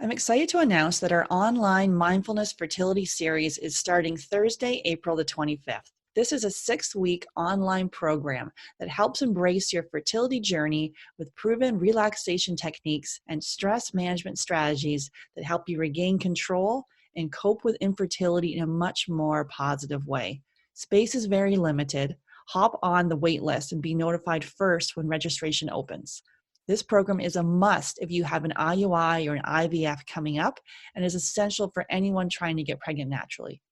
I'm excited to announce that our online mindfulness fertility series is starting Thursday, April the 25th. This is a 6-week online program that helps embrace your fertility journey with proven relaxation techniques and stress management strategies that help you regain control and cope with infertility in a much more positive way. Space is very limited. Hop on the wait list and be notified first when registration opens. This program is a must if you have an IUI or an IVF coming up and is essential for anyone trying to get pregnant naturally.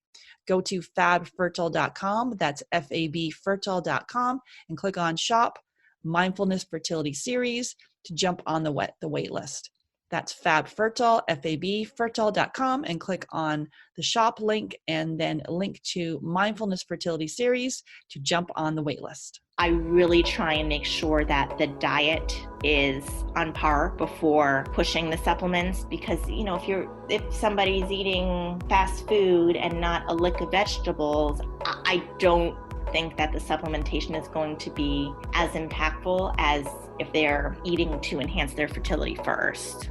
Go to fabfertile.com, that's fabfertile.com, and click on Shop Mindfulness Fertility Series to jump on the wait list. That's fabfertile, fabfertile.com, and click on the shop link and then link to Mindfulness Fertility Series to jump on the wait list. I really try and make sure that the diet is on par before pushing the supplements because, if somebody's eating fast food and not a lick of vegetables, I don't think that the supplementation is going to be as impactful as if they're eating to enhance their fertility first.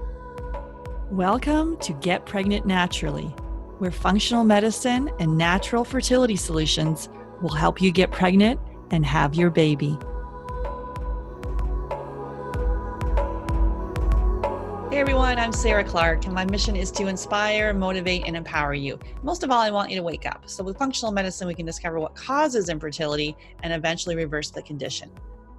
Welcome to Get Pregnant Naturally, where functional medicine and natural fertility solutions will help you get pregnant and have your baby. Hey everyone, I'm Sarah Clark, and my mission is to inspire, motivate, and empower you. Most of all, I want you to wake up. So with functional medicine, we can discover what causes infertility and eventually reverse the condition.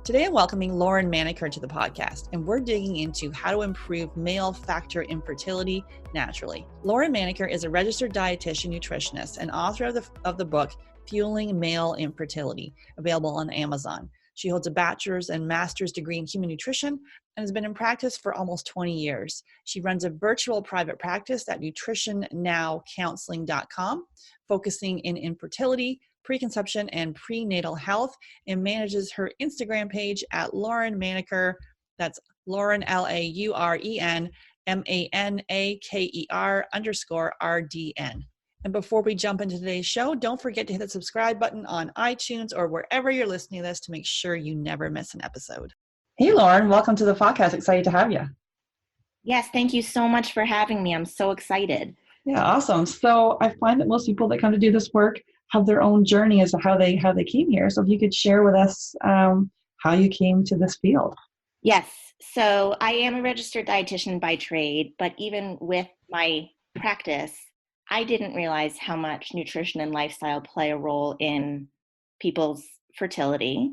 Today, I'm welcoming Lauren Manaker to the podcast, and we're digging into how to improve male factor infertility naturally. Lauren Manaker is a registered dietitian nutritionist and author of the book, Fueling Male Infertility, available on Amazon. She holds a bachelor's and master's degree in human nutrition and has been in practice for almost 20 years. She runs a virtual private practice at nutritionnowcounseling.com, focusing in infertility, preconception, and prenatal health, and manages her Instagram page at Lauren Manaker. That's Lauren, LAUREN, MANAKER_RDN. And before we jump into today's show, don't forget to hit the subscribe button on iTunes or wherever you're listening to this to make sure you never miss an episode. Hey, Lauren, welcome to the podcast. Excited to have you. Yes, thank you so much for having me. I'm so excited. Yeah, awesome. So I find that most people that come to do this work have their own journey as to how they came here. So if you could share with us how you came to this field. Yes. So I am a registered dietitian by trade, but even with my practice, I didn't realize how much nutrition and lifestyle play a role in people's fertility.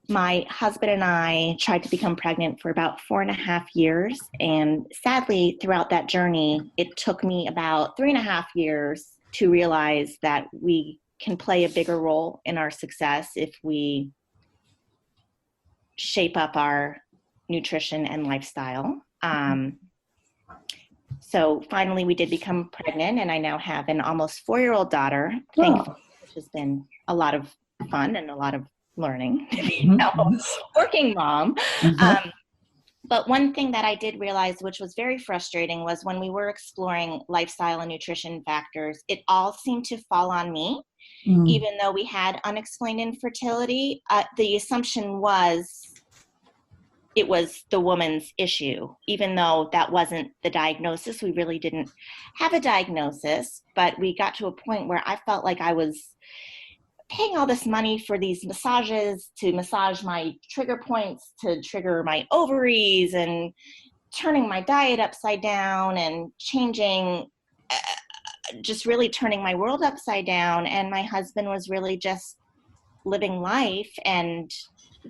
My husband and I tried to become pregnant for about 4.5 years. And sadly, throughout that journey, it took me about 3.5 years to realize that we can play a bigger role in our success if we shape up our nutrition and lifestyle. So finally, we did become pregnant, and I now have an almost 4-year-old daughter, thankfully, which has been a lot of fun and a lot of learning to be working mom. But one thing that I did realize, which was very frustrating, was when we were exploring lifestyle and nutrition factors, it all seemed to fall on me. Even though we had unexplained infertility, the assumption was it was the woman's issue, even though that wasn't the diagnosis. We really didn't have a diagnosis, but we got to a point where I felt like I was paying all this money for these massages to massage my trigger points, to trigger my ovaries, and turning my diet upside down and changing, just really turning my world upside down. And my husband was really just living life, and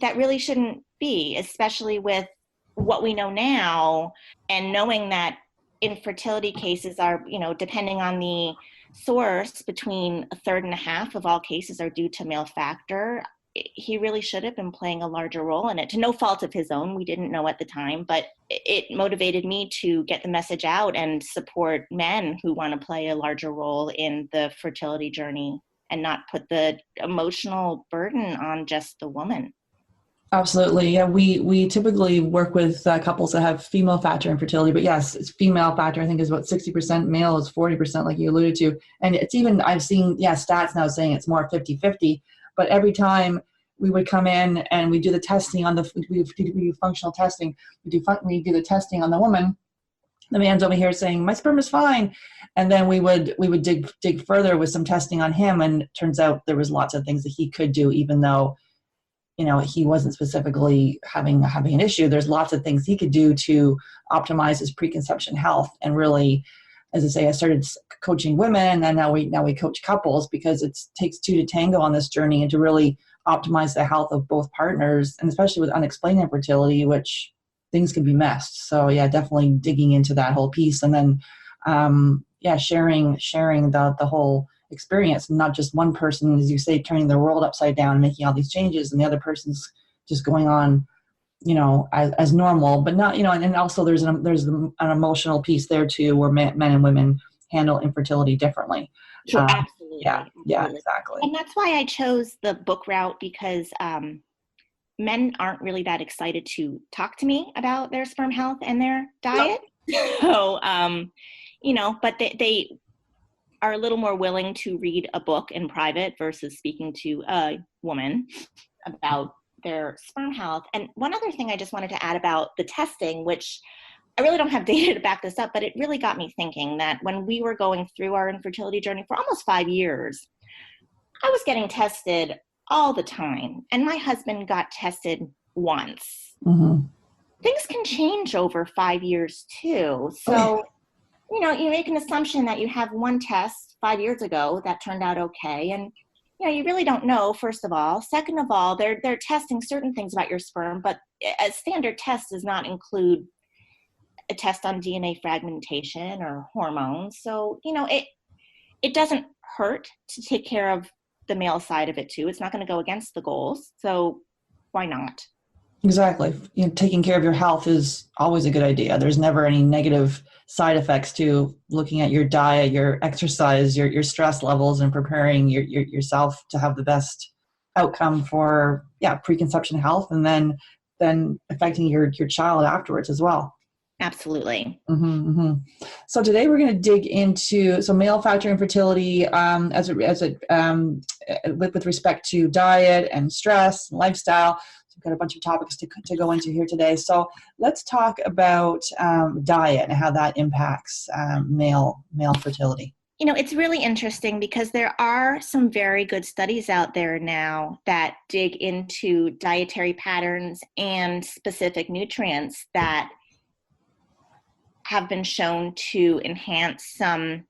that really shouldn't be, especially with what we know now, and knowing that infertility cases are, depending on the source, between 1/3 and 1/2 of all cases are due to male factor. He really should have been playing a larger role in it, to no fault of his own. We didn't know at the time, but it motivated me to get the message out and support men who want to play a larger role in the fertility journey and not put the emotional burden on just the woman. Absolutely. Yeah, we typically work with couples that have female factor infertility, but yes, it's female factor, I think, is about 60%, male is 40%, like you alluded to. And it's even, I've seen, stats now saying it's more 50-50, but every time we would come in and we do the testing on we do functional testing, we do the testing on the woman, the man's over here saying, my sperm is fine. And then we would dig further with some testing on him. And it turns out there was lots of things that he could do, even though, he wasn't specifically having an issue. There's lots of things he could do to optimize his preconception health. And really, as I say, I started coaching women, and now we coach couples, because it takes two to tango on this journey, and to really optimize the health of both partners, and especially with unexplained infertility, which things can be messed. So yeah, definitely digging into that whole piece, and then sharing the whole experience, not just one person, as you say, turning their world upside down and making all these changes, and the other person's just going on, as normal, but not, and also there's an emotional piece there too, where men and women handle infertility differently. Sure, absolutely. Yeah, exactly. And that's why I chose the book route, because men aren't really that excited to talk to me about their sperm health and their diet. So, but they are a little more willing to read a book in private versus speaking to a woman about their sperm health. And one other thing I just wanted to add about the testing, which I really don't have data to back this up, but it really got me thinking that when we were going through our infertility journey for almost 5 years, I was getting tested all the time. And my husband got tested once. Mm-hmm. Things can change over 5 years too. So, you make an assumption that you have one test 5 years ago that turned out okay. And, you really don't know, first of all. Second of all, they're testing certain things about your sperm, but a standard test does not include a test on DNA fragmentation or hormones. So, it doesn't hurt to take care of the male side of it too. It's not going to go against the goals. So why not? Exactly. Taking care of your health is always a good idea. There's never any negative side effects to looking at your diet, your exercise, your stress levels, and preparing yourself to have the best outcome for preconception health, and then affecting your child afterwards as well. Absolutely. Mm-hmm, mm-hmm. So today we're going to dig into male factor infertility with respect to diet and stress and lifestyle. So we've got a bunch of topics to go into here today. So let's talk about diet and how that impacts male fertility. It's really interesting because there are some very good studies out there now that dig into dietary patterns and specific nutrients that have been shown to enhance some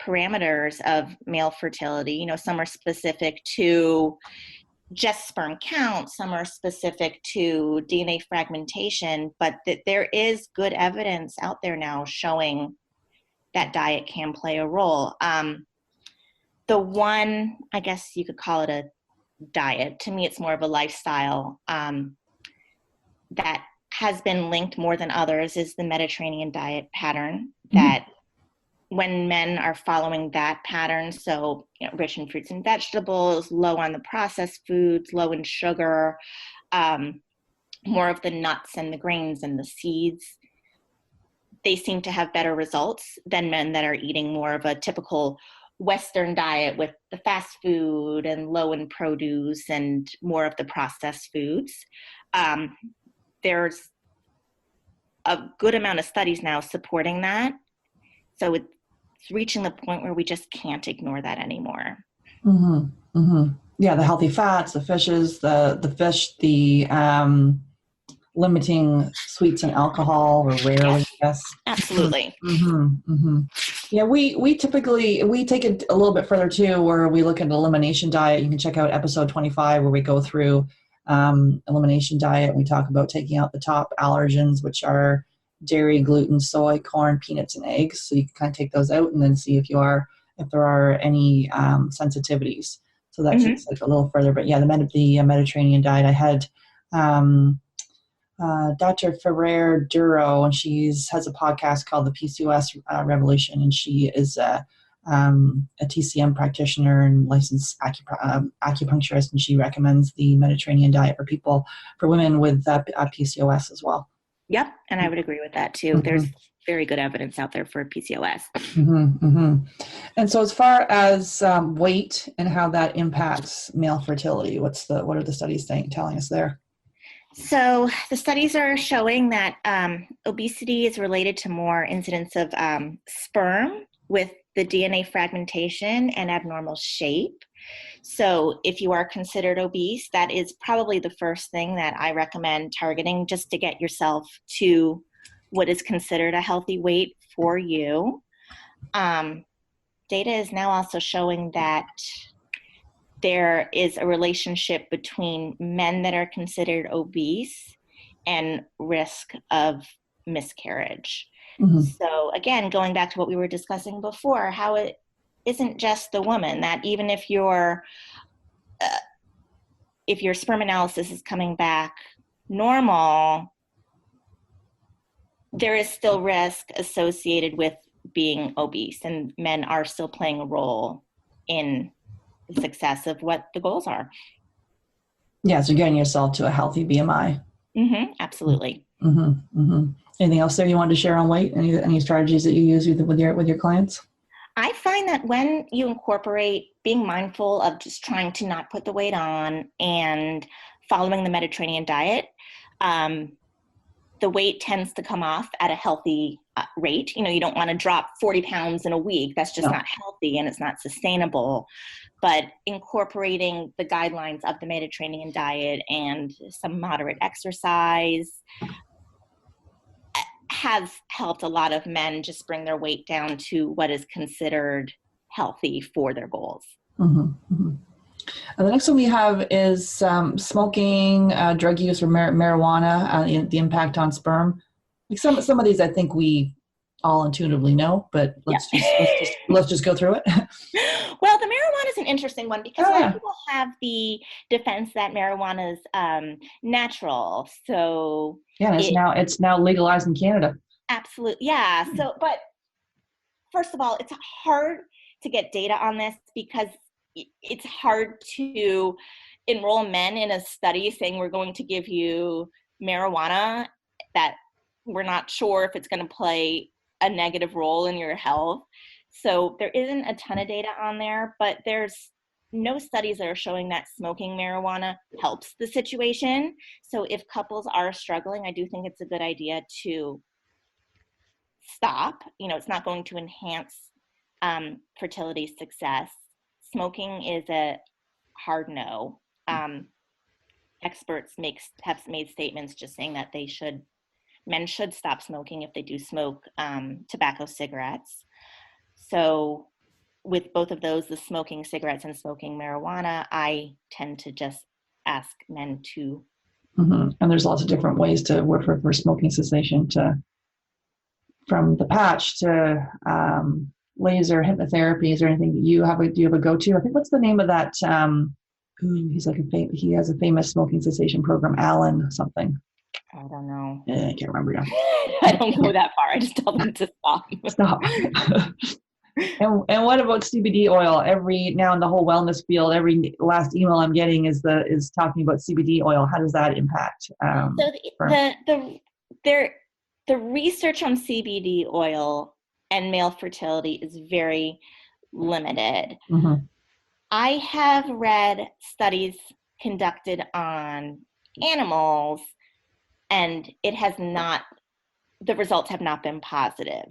parameters of male fertility. Some are specific to just sperm count, some are specific to DNA fragmentation, but there is good evidence out there now showing that diet can play a role. The one, I guess you could call it a diet, to me it's more of a lifestyle that has been linked more than others is the Mediterranean diet pattern, that when men are following that pattern, so rich in fruits and vegetables, low on the processed foods, low in sugar, more of the nuts and the grains and the seeds, they seem to have better results than men that are eating more of a typical Western diet with the fast food and low in produce and more of the processed foods. There's a good amount of studies now supporting that. So it's reaching the point where we just can't ignore that anymore. Mm-hmm. Mm-hmm. Yeah, the healthy fats, the fishes, the fish, the limiting sweets and alcohol, or rarely, yes. Absolutely. Mm-hmm. Mm-hmm. Yeah, we typically take it a little bit further too, where we look at an elimination diet. You can check out episode 25 where we go through elimination diet. We talk about taking out the top allergens, which are dairy, gluten, soy, corn, peanuts, and eggs. So you can kind of take those out and then see if there are any sensitivities. So that takes it a little further. But yeah, the Mediterranean diet. I had Dr. Ferrer Duro, and she has a podcast called the PCOS Revolution, and she is a TCM practitioner and licensed acupuncturist, and she recommends the Mediterranean diet for women with PCOS as well. Yep, and I would agree with that too. Mm-hmm. There's very good evidence out there for PCOS. Mm-hmm, mm-hmm. And so as far as weight and how that impacts male fertility, what are the studies telling us there? So the studies are showing that obesity is related to more incidence of sperm with the DNA fragmentation and abnormal shape. So if you are considered obese, that is probably the first thing that I recommend targeting, just to get yourself to what is considered a healthy weight for you. Data is now also showing that there is a relationship between men that are considered obese and risk of miscarriage. Mm-hmm. So again, going back to what we were discussing before, how it isn't just the woman, that even if your sperm analysis is coming back normal, there is still risk associated with being obese, and men are still playing a role in the success of what the goals are. Yeah, so getting yourself to a healthy BMI. Absolutely. Anything else there you wanted to share on weight? Any strategies that you use with your clients? I find that when you incorporate being mindful of just trying to not put the weight on and following the Mediterranean diet, the weight tends to come off at a healthy rate. You don't want to drop 40 pounds in a week. That's just not healthy, and it's not sustainable. But incorporating the guidelines of the Mediterranean diet and some moderate exercise has helped a lot of men just bring their weight down to what is considered healthy for their goals. The next one we have is smoking, drug use, or marijuana, the impact on sperm. Like some of these I think we all intuitively know, but let's just go through it. Well, the marijuana is an interesting one because a lot of people have the defense that marijuana is natural. So it's now legalized in Canada. Absolutely, yeah. So, but first of all, it's hard to get data on this because it's hard to enroll men in a study saying we're going to give you marijuana that we're not sure if it's going to play a negative role in your health. So there isn't a ton of data on there, but there's no studies that are showing that smoking marijuana helps the situation. So if couples are struggling, I do think it's a good idea to stop. It's not going to enhance fertility success. Smoking is a hard no. Experts have made statements just saying that men should stop smoking if they do smoke tobacco cigarettes. So with both of those, the smoking cigarettes and smoking marijuana, I tend to just ask men to. And there's lots of different ways to work for smoking cessation, from the patch to laser hypnotherapy. Is there anything that do you have a go-to? I think, what's the name of that? He has a famous smoking cessation program, Alan something. I don't know. I can't remember now. I don't go that far. I just tell them to stop. Stop. And what about CBD oil? Every now in the whole wellness field, every last email I'm getting is talking about CBD oil. How does that impact? The research on CBD oil and male fertility is very limited. I have read studies conducted on animals, and the results have not been positive.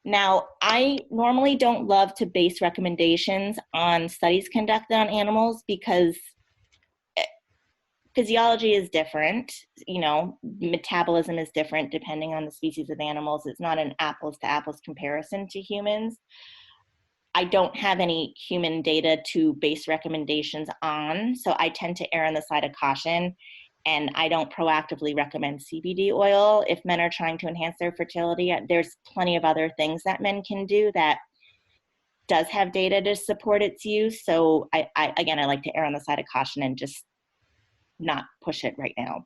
Now, I normally don't love to base recommendations on studies conducted on animals because physiology is different, metabolism is different depending on the species of animals. It's not an apples to apples comparison to humans. I don't have any human data to base recommendations on, so I tend to err on the side of caution, and I don't proactively recommend CBD oil. If men are trying to enhance their fertility, there's plenty of other things that men can do that does have data to support its use. So I like to err on the side of caution and just not push it right now.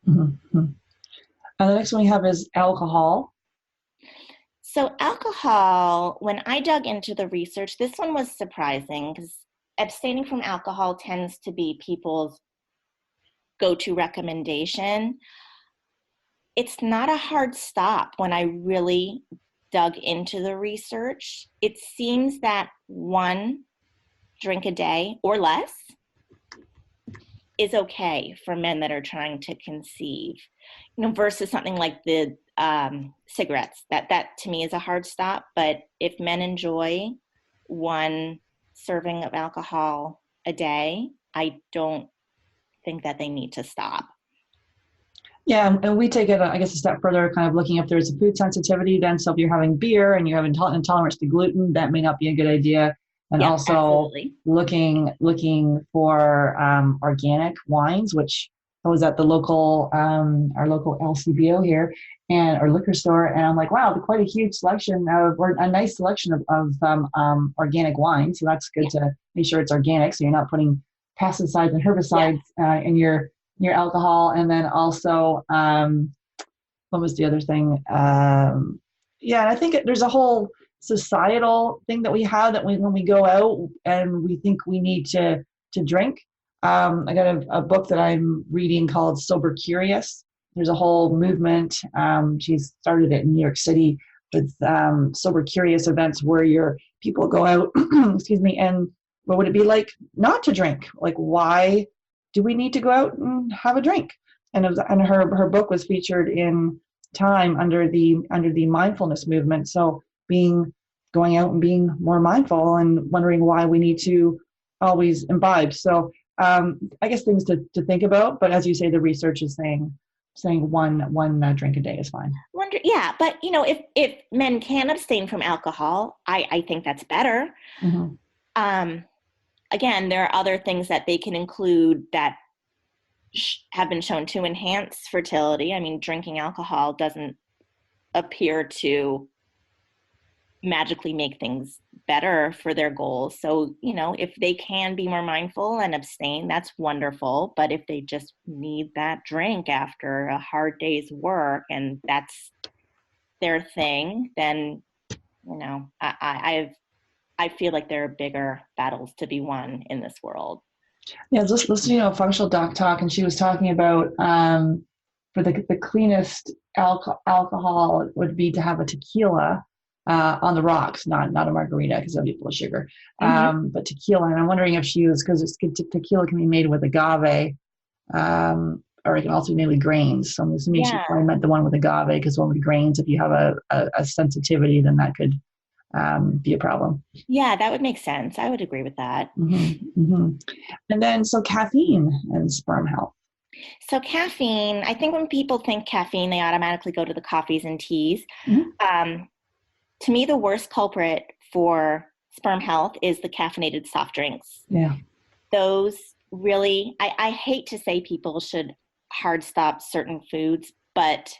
The next one we have is alcohol. So alcohol, when I dug into the research, this one was surprising because abstaining from alcohol tends to be people's go-to recommendation. It's not a hard stop when I really dug into the research. It seems that 1 drink a day or less is okay for men that are trying to conceive, versus something like the cigarettes. That to me is a hard stop. But if men enjoy one serving of alcohol a day, I don't think that they need to stop. Yeah, and we take it, I guess, a step further, kind of looking if there's a food sensitivity. Then, so if you're having beer and you have intolerance to gluten, that may not be a good idea. And Yep, also absolutely. looking for organic wines, which I was at the local our local LCBO here and or liquor store, and I'm like, wow, quite a huge selection or a nice selection of organic wine. So that's good Yeah. to make sure it's organic, so you're not putting pesticides and Yeah. herbicides in your alcohol. And then also what was the other thing? Yeah, I think there's a whole societal thing that we have that when we go out and we think we need to drink. I got a book that I'm reading called Sober Curious. There's a whole movement. She started it in New York City with Sober Curious events where people go out, excuse me, and what would it be like not to drink? Like, why do we need to go out and have a drink? And her book was featured in Time under the mindfulness movement. So going out and being more mindful and wondering why we need to always imbibe. So I guess things to think about. But as you say, the research is saying one drink a day is fine. Yeah, but if men can abstain from alcohol, I think that's better. Mm-hmm. Again, there are other things that they can include that have been shown to enhance fertility. I mean, drinking alcohol doesn't appear to magically make things better for their goals. So, if they can be more mindful and abstain, that's wonderful. But if they just need that drink after a hard day's work and that's their thing, then, I feel like there are bigger battles to be won in this world. Yeah, just listening to a functional doc talk, and she was talking about for the cleanest alcohol would be to have a tequila on the rocks, not a margarita because that'd be full of sugar, but tequila. And I'm wondering if she was because tequila can be made with agave, or it can also be made with grains. So I'm assuming she probably meant the one with agave because one with grains, if you have a sensitivity, then that could be a problem. Yeah, that would make sense. I would agree with that. Mm-hmm, mm-hmm. And then, so caffeine and sperm health. So caffeine, I think when people think caffeine, they automatically go to the coffees and teas. Mm-hmm. To me, the worst culprit for sperm health is the caffeinated soft drinks. Yeah. Those really, I hate to say people should hard stop certain foods, but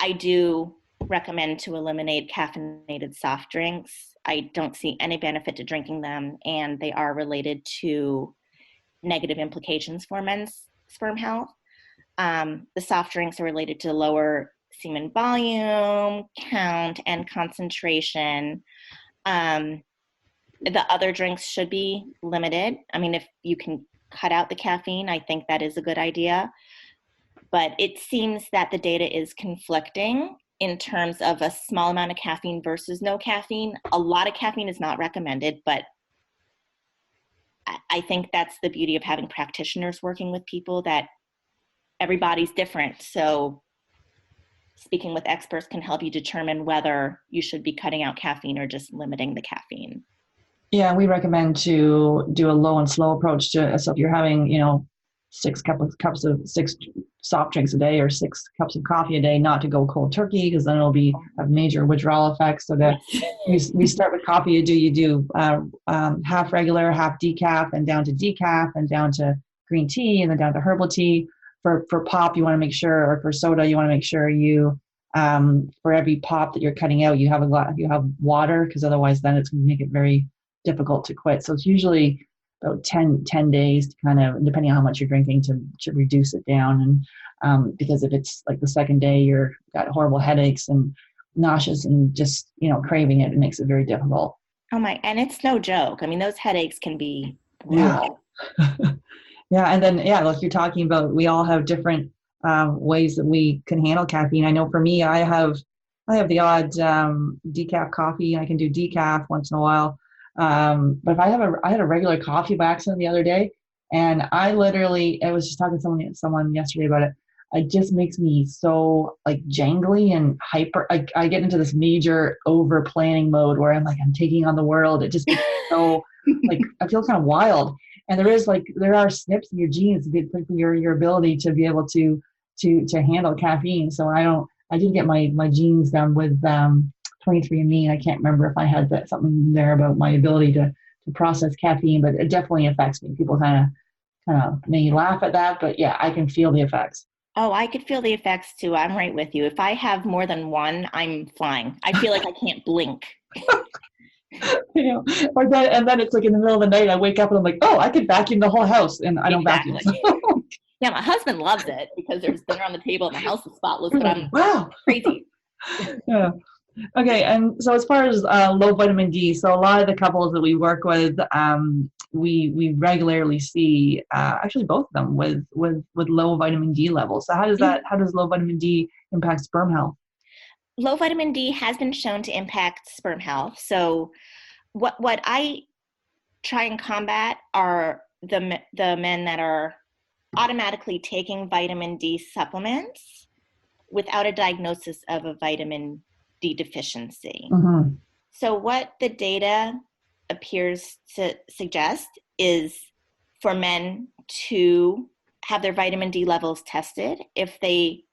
I do recommend to eliminate caffeinated soft drinks. I don't see any benefit to drinking them, and they are related to negative implications for men's sperm health. The soft drinks are related to lower semen volume, count, and concentration. The other drinks should be limited. I mean, if you can cut out the caffeine, I think that is a good idea. But it seems that the data is conflicting in terms of a small amount of caffeine versus no caffeine. A lot of caffeine is not recommended, but I think that's the beauty of having practitioners working with people, that everybody's different. So speaking with experts can help you determine whether you should be cutting out caffeine or just limiting the caffeine. Yeah, we recommend to do a low and slow approach to, so if you're having, 6 cups of 6 soft drinks a day or 6 cups of coffee a day, not to go cold turkey because then it'll have major withdrawal effects. So that we start with coffee. You do half regular, half decaf, and down to decaf, and down to green tea, and then down to herbal tea. For pop, you want to make sure, or for soda, you want to make sure you for every pop that you're cutting out, you have water, because otherwise then it's going to make it very difficult to quit. So it's usually about 10 days to kind of, depending on how much you're drinking, to reduce it down. And because if it's like the second day, you're got horrible headaches and nauseous and just, craving it, it makes it very difficult. Oh my, and it's no joke. I mean, those headaches can be brutal. Yeah. Yeah. And then, like you're talking about, we all have different ways that we can handle caffeine. I know for me, I have the odd decaf coffee. I can do decaf once in a while. But if I had a regular coffee by accident the other day, And I was just talking to someone yesterday about it. It just makes me so like jangly and hyper. I get into this major over planning mode where I'm like, I'm taking on the world. It just makes me so like, I feel kind of wild. And there are snips in your genes for your ability to be able to handle caffeine. So I did get my genes done with 23andMe, and I can't remember if I had something there about my ability to process caffeine, but it definitely affects me. People kind of may laugh at that, but yeah, I can feel the effects. Oh, I could feel the effects too. I'm right with you. If I have more than one, I'm flying. I feel like I can't blink. And then it's like in the middle of the night, I wake up and I'm like, oh, I could vacuum the whole house, and I don't vacuum. Exactly. Yeah, my husband loves it because there's dinner on the table and the house is spotless, but I'm wow, crazy. Yeah. Okay, and so as far as low vitamin D, so a lot of the couples that we work with, we regularly see actually both of them with low vitamin D levels. So how does low vitamin D impact sperm health? Low vitamin D has been shown to impact sperm health. So what I try and combat are the men that are automatically taking vitamin D supplements without a diagnosis of a vitamin D deficiency. Mm-hmm. So what the data appears to suggest is for men to have their vitamin D levels tested. If they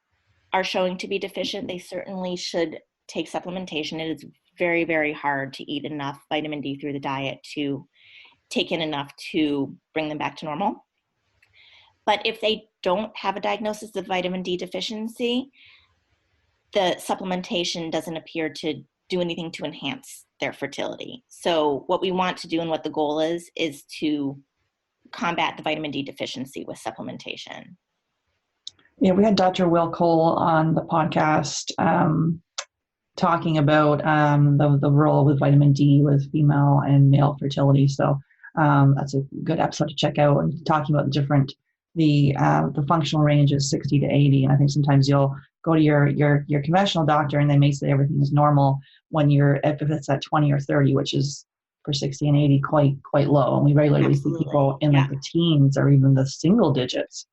are showing to be deficient, they certainly should take supplementation. It is very, very hard to eat enough vitamin D through the diet to take in enough to bring them back to normal. But if they don't have a diagnosis of vitamin D deficiency, the supplementation doesn't appear to do anything to enhance their fertility. So what we want to do and what the goal is to combat the vitamin D deficiency with supplementation. Yeah, we had Dr. Will Cole on the podcast talking about the role with vitamin D with female and male fertility. So that's a good episode to check out, and talking about the functional range is 60 to 80. And I think sometimes you'll go to your conventional doctor and they may say everything is normal when if it's at 20 or 30, which is for 60 and 80 quite low. And we regularly see people in like the teens or even the single digits.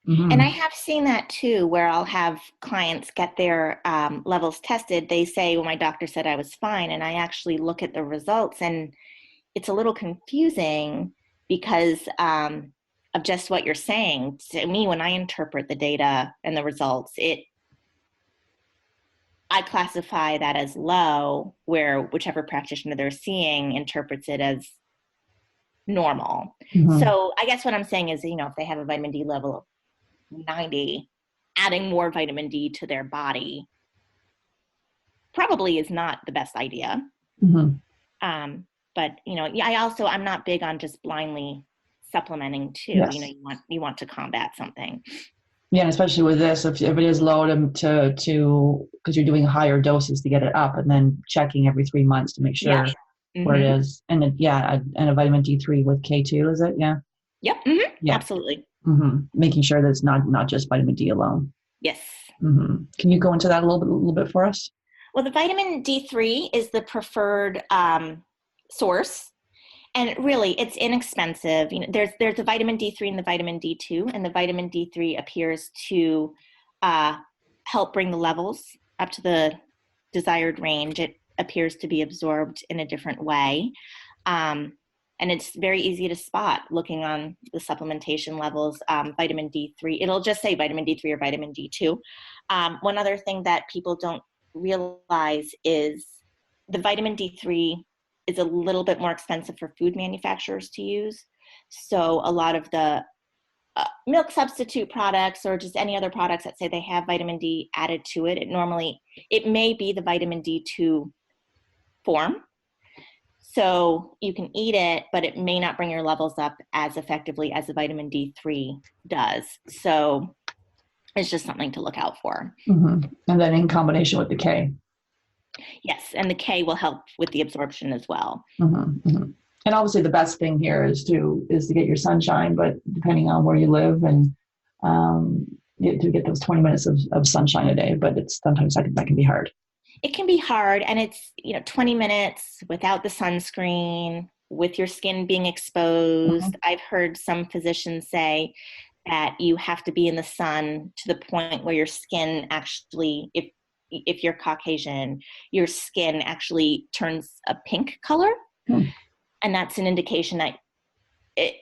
Mm-hmm. And I have seen that too, where I'll have clients get their levels tested. They say, well, my doctor said I was fine. And I actually look at the results, and it's a little confusing because of just what you're saying. To me, when I interpret the data and the results, I classify that as low, where whichever practitioner they're seeing interprets it as normal. Mm-hmm. So I guess what I'm saying is, if they have a vitamin D level of 90, adding more vitamin D to their body probably is not the best idea. Mm-hmm. But I'm not big on just blindly supplementing too. Yes. You want to combat something. Yeah, and especially with this, if it is low to because you're doing higher doses to get it up, and then checking every 3 months to make sure where it is, and a vitamin D3 with K2, is it? Yeah. Yep. Mm-hmm. Yeah. Absolutely. Mm-hmm. Making sure that it's not just vitamin D alone. Yes. Mm-hmm. Can you go into that a little bit for us? Well, the vitamin D3 is the preferred source, and really it's inexpensive. There's the vitamin D3 and the vitamin D2, and the vitamin D3 appears to help bring the levels up to the desired range. It appears to be absorbed in a different way. And it's very easy to spot looking on the supplementation levels. Vitamin D3, it'll just say vitamin D3 or vitamin D2. One other thing that people don't realize is the vitamin D3 is a little bit more expensive for food manufacturers to use. So a lot of the milk substitute products or just any other products that say they have vitamin D added to it, it may be the vitamin D2 form. So you can eat it, but it may not bring your levels up as effectively as the vitamin D3 does. So it's just something to look out for. Mm-hmm. And then in combination with the K. Yes, and the K will help with the absorption as well. Mm-hmm. Mm-hmm. And obviously the best thing here is to get your sunshine, but depending on where you live and to get those 20 minutes of sunshine a day, but sometimes that can be hard. It can be hard, and it's 20 minutes without the sunscreen. with your skin being exposed. Mhm. I've heard some physicians say that you have to be in the sun to the point where your skin actually, if you're Caucasian, your skin actually turns a pink color. Hmm. And that's an indication that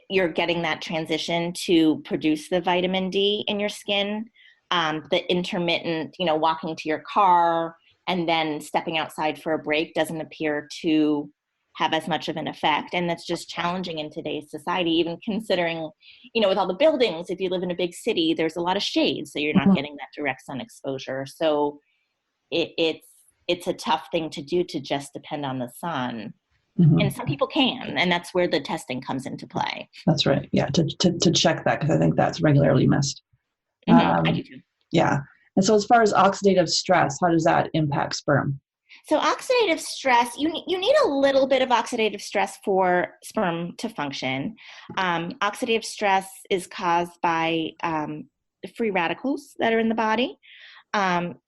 you're getting that transition to produce the vitamin D in your skin. The intermittent, walking to your car and then stepping outside for a break doesn't appear to have as much of an effect. And that's just challenging in today's society, even considering, with all the buildings, if you live in a big city, there's a lot of shade, so you're not Mhm. getting that direct sun exposure. So it's a tough thing to do, to just depend on the sun. And Mhm. some people can, and that's where the testing comes into play. That's right. Yeah, to check that, because I think that's regularly missed. I do Um, too. yeah. And so as far as oxidative stress, how does that impact sperm? So oxidative stress, you need a little bit of oxidative stress for sperm to function. Oxidative stress is caused by free radicals that are in the body.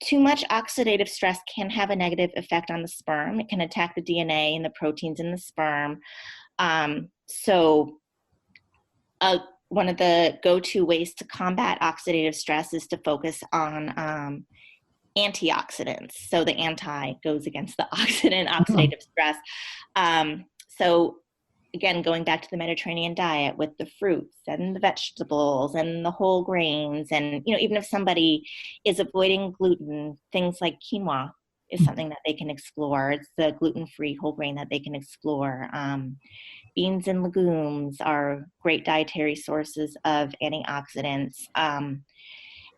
Too much oxidative stress can have a negative effect on the sperm. It can attack the DNA and the proteins in the sperm. So one of the go-to ways to combat oxidative stress is to focus on antioxidants. So the anti goes against the Mhm. oxidative stress. So again, going back to the Mediterranean diet with the fruits and the vegetables and the whole grains, and even if somebody is avoiding gluten, things like quinoa is something that they can explore. It's the gluten-free whole grain that they can explore. Beans and legumes are great dietary sources of antioxidants. And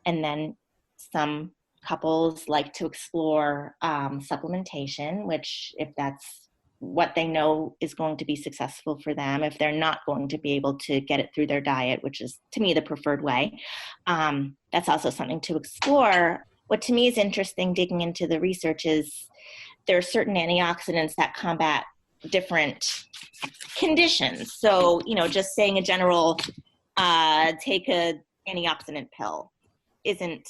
then some couples like to explore supplementation, which, if that's what they know is going to be successful for them, if they're not going to be able to get it through their diet, which is to me the preferred way, that's also something to explore. What to me is interesting digging into the research is there are certain antioxidants that combat different conditions. So, just saying a general take a antioxidant pill isn't,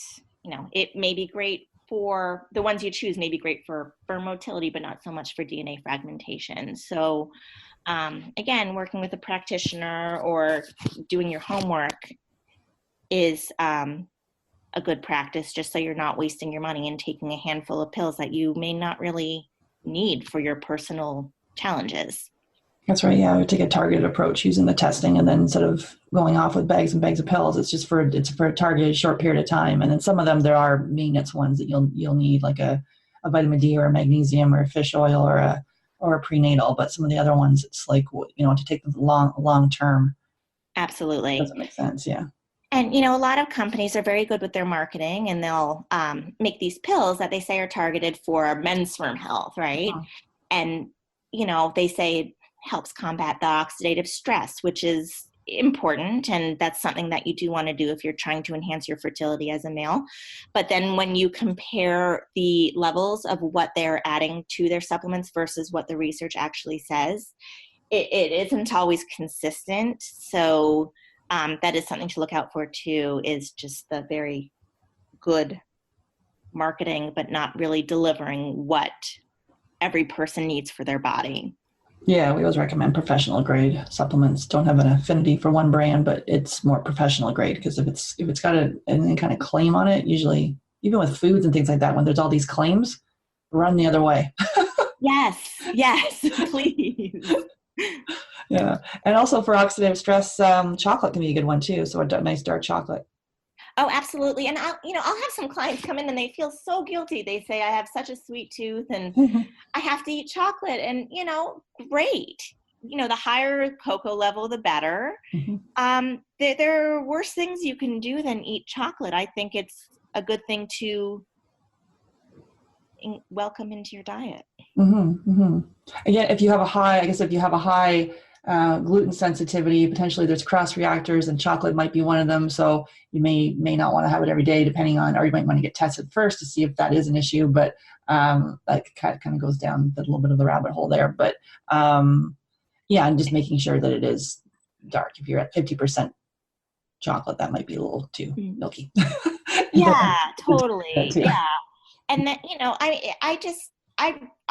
it may be great for the ones you choose, may be great for sperm motility, but not so much for DNA fragmentation. So again, working with a practitioner or doing your homework is a good practice, just so you're not wasting your money and taking a handful of pills that you may not really need for your personal challenges. That's right. Yeah, we take a targeted approach using the testing, and then instead of going off with bags and bags of pills, it's for a targeted short period of time. And then some of them, there are maintenance ones that you'll need, like a vitamin D or a magnesium or a fish oil or a prenatal. But some of the other ones, it's like, to take them long term Absolutely. doesn't make sense. Yeah. And, a lot of companies are very good with their marketing, and they'll make these pills that they say are targeted for men's sperm health, right? Uh-huh. And, they say it helps combat the oxidative stress, which is important. And that's something that you do want to do if you're trying to enhance your fertility as a male. But then when you compare the levels of what they're adding to their supplements versus what the research actually says, it isn't always consistent. So that is something to look out for too, is just the very good marketing, but not really delivering what every person needs for their body. Yeah, we always recommend professional grade supplements. Don't have an affinity for one brand, but it's more professional grade, because if it's got any kind of claim on it, usually even with foods and things like that, when there's all these claims, run the other way. Yes, please. Yeah, and also for oxidative stress, chocolate can be a good one too. So a nice dark chocolate. Oh, absolutely. And I'll have some clients come in and they feel so guilty. They say, I have such a sweet tooth and I have to eat chocolate. And, great. The higher cocoa level, the better. Mhm. There are worse things you can do than eat chocolate. I think it's a good thing to welcome into your diet. Mm-hmm, mm-hmm. Again, if you have a high gluten sensitivity, potentially there's cross reactors, and chocolate might be one of them. So you may not want to have it every day, depending on, or you might want to get tested first to see if that is an issue. But that kind of goes down a little bit of the rabbit hole there. But yeah, and just making sure that it is dark. If you're at 50% chocolate, that might be a little too milky. Yeah, totally. Too. Yeah. And then,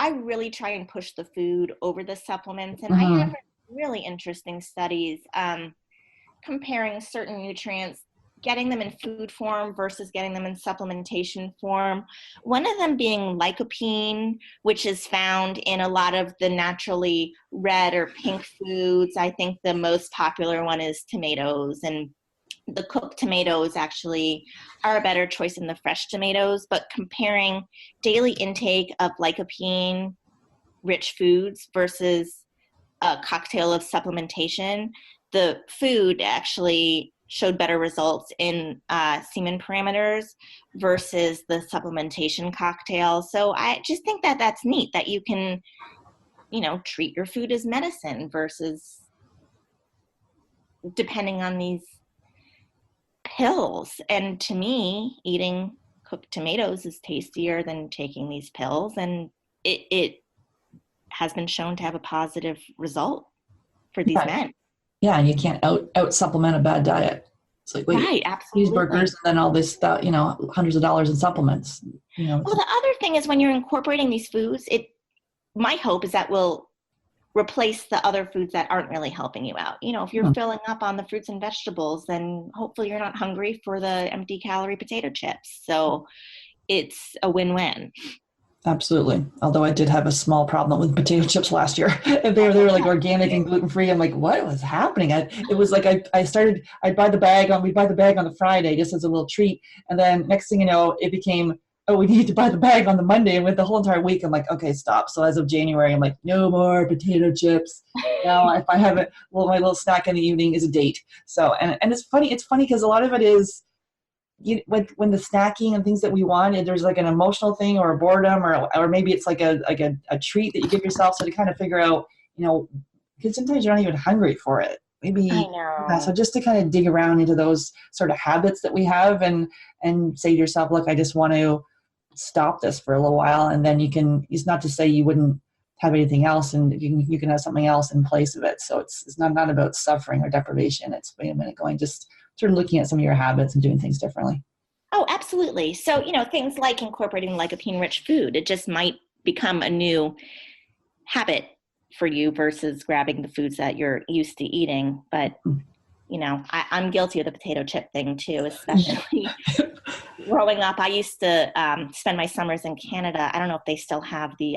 I really try and push the food over the supplements. And I Mm-hmm. haven't really interesting studies comparing certain nutrients, getting them in food form versus getting them in supplementation form. One of them being lycopene, which is found in a lot of the naturally red or pink foods. I think the most popular one is tomatoes, and the cooked tomatoes actually are a better choice than the fresh tomatoes. But comparing daily intake of lycopene rich foods versus a cocktail of supplementation, the food actually showed better results in semen parameters versus the supplementation cocktail. So I just think that that's neat that you can, treat your food as medicine versus depending on these pills. And to me, eating cooked tomatoes is tastier than taking these pills. And it has been shown to have a positive result for these men. Yeah, and you can't out supplement a bad diet. It's like, wait, right, absolutely. Cheeseburgers and then all this stuff, hundreds of dollars in supplements. Well, the other thing is when you're incorporating these foods, my hope is that will replace the other foods that aren't really helping you out. If you're filling up on the fruits and vegetables, then hopefully you're not hungry for the empty calorie potato chips. So it's a win-win. Absolutely. Although I did have a small problem with potato chips last year. They were like organic and gluten-free. I'm like, what was happening? It was like I'd buy the bag on the Friday just as a little treat. And then next thing you know, it became, oh, we need to buy the bag on the Monday. And with the whole entire week, I'm like, okay, stop. So as of January, I'm like, no more potato chips. Now, if I have it, well, my little snack in the evening is a date. So, and it's funny because a lot of it is, when the snacking and things that we want, there's like an emotional thing or a boredom or maybe it's like a treat that you give yourself. So to kind of figure out, because sometimes you're not even hungry for it. Maybe, I know. Yeah, so just to kind of dig around into those sort of habits that we have and say to yourself, look, I just want to stop this for a little while. And then it's not to say you wouldn't have anything else and you can have something else in place of it. So it's not about suffering or deprivation. It's wait a minute, going just sort of looking at some of your habits and doing things differently. Oh, absolutely. So, things like incorporating lycopene-rich food, it just might become a new habit for you versus grabbing the foods that you're used to eating. But, I'm guilty of the potato chip thing too, especially growing up. I used to spend my summers in Canada. I don't know if they still have the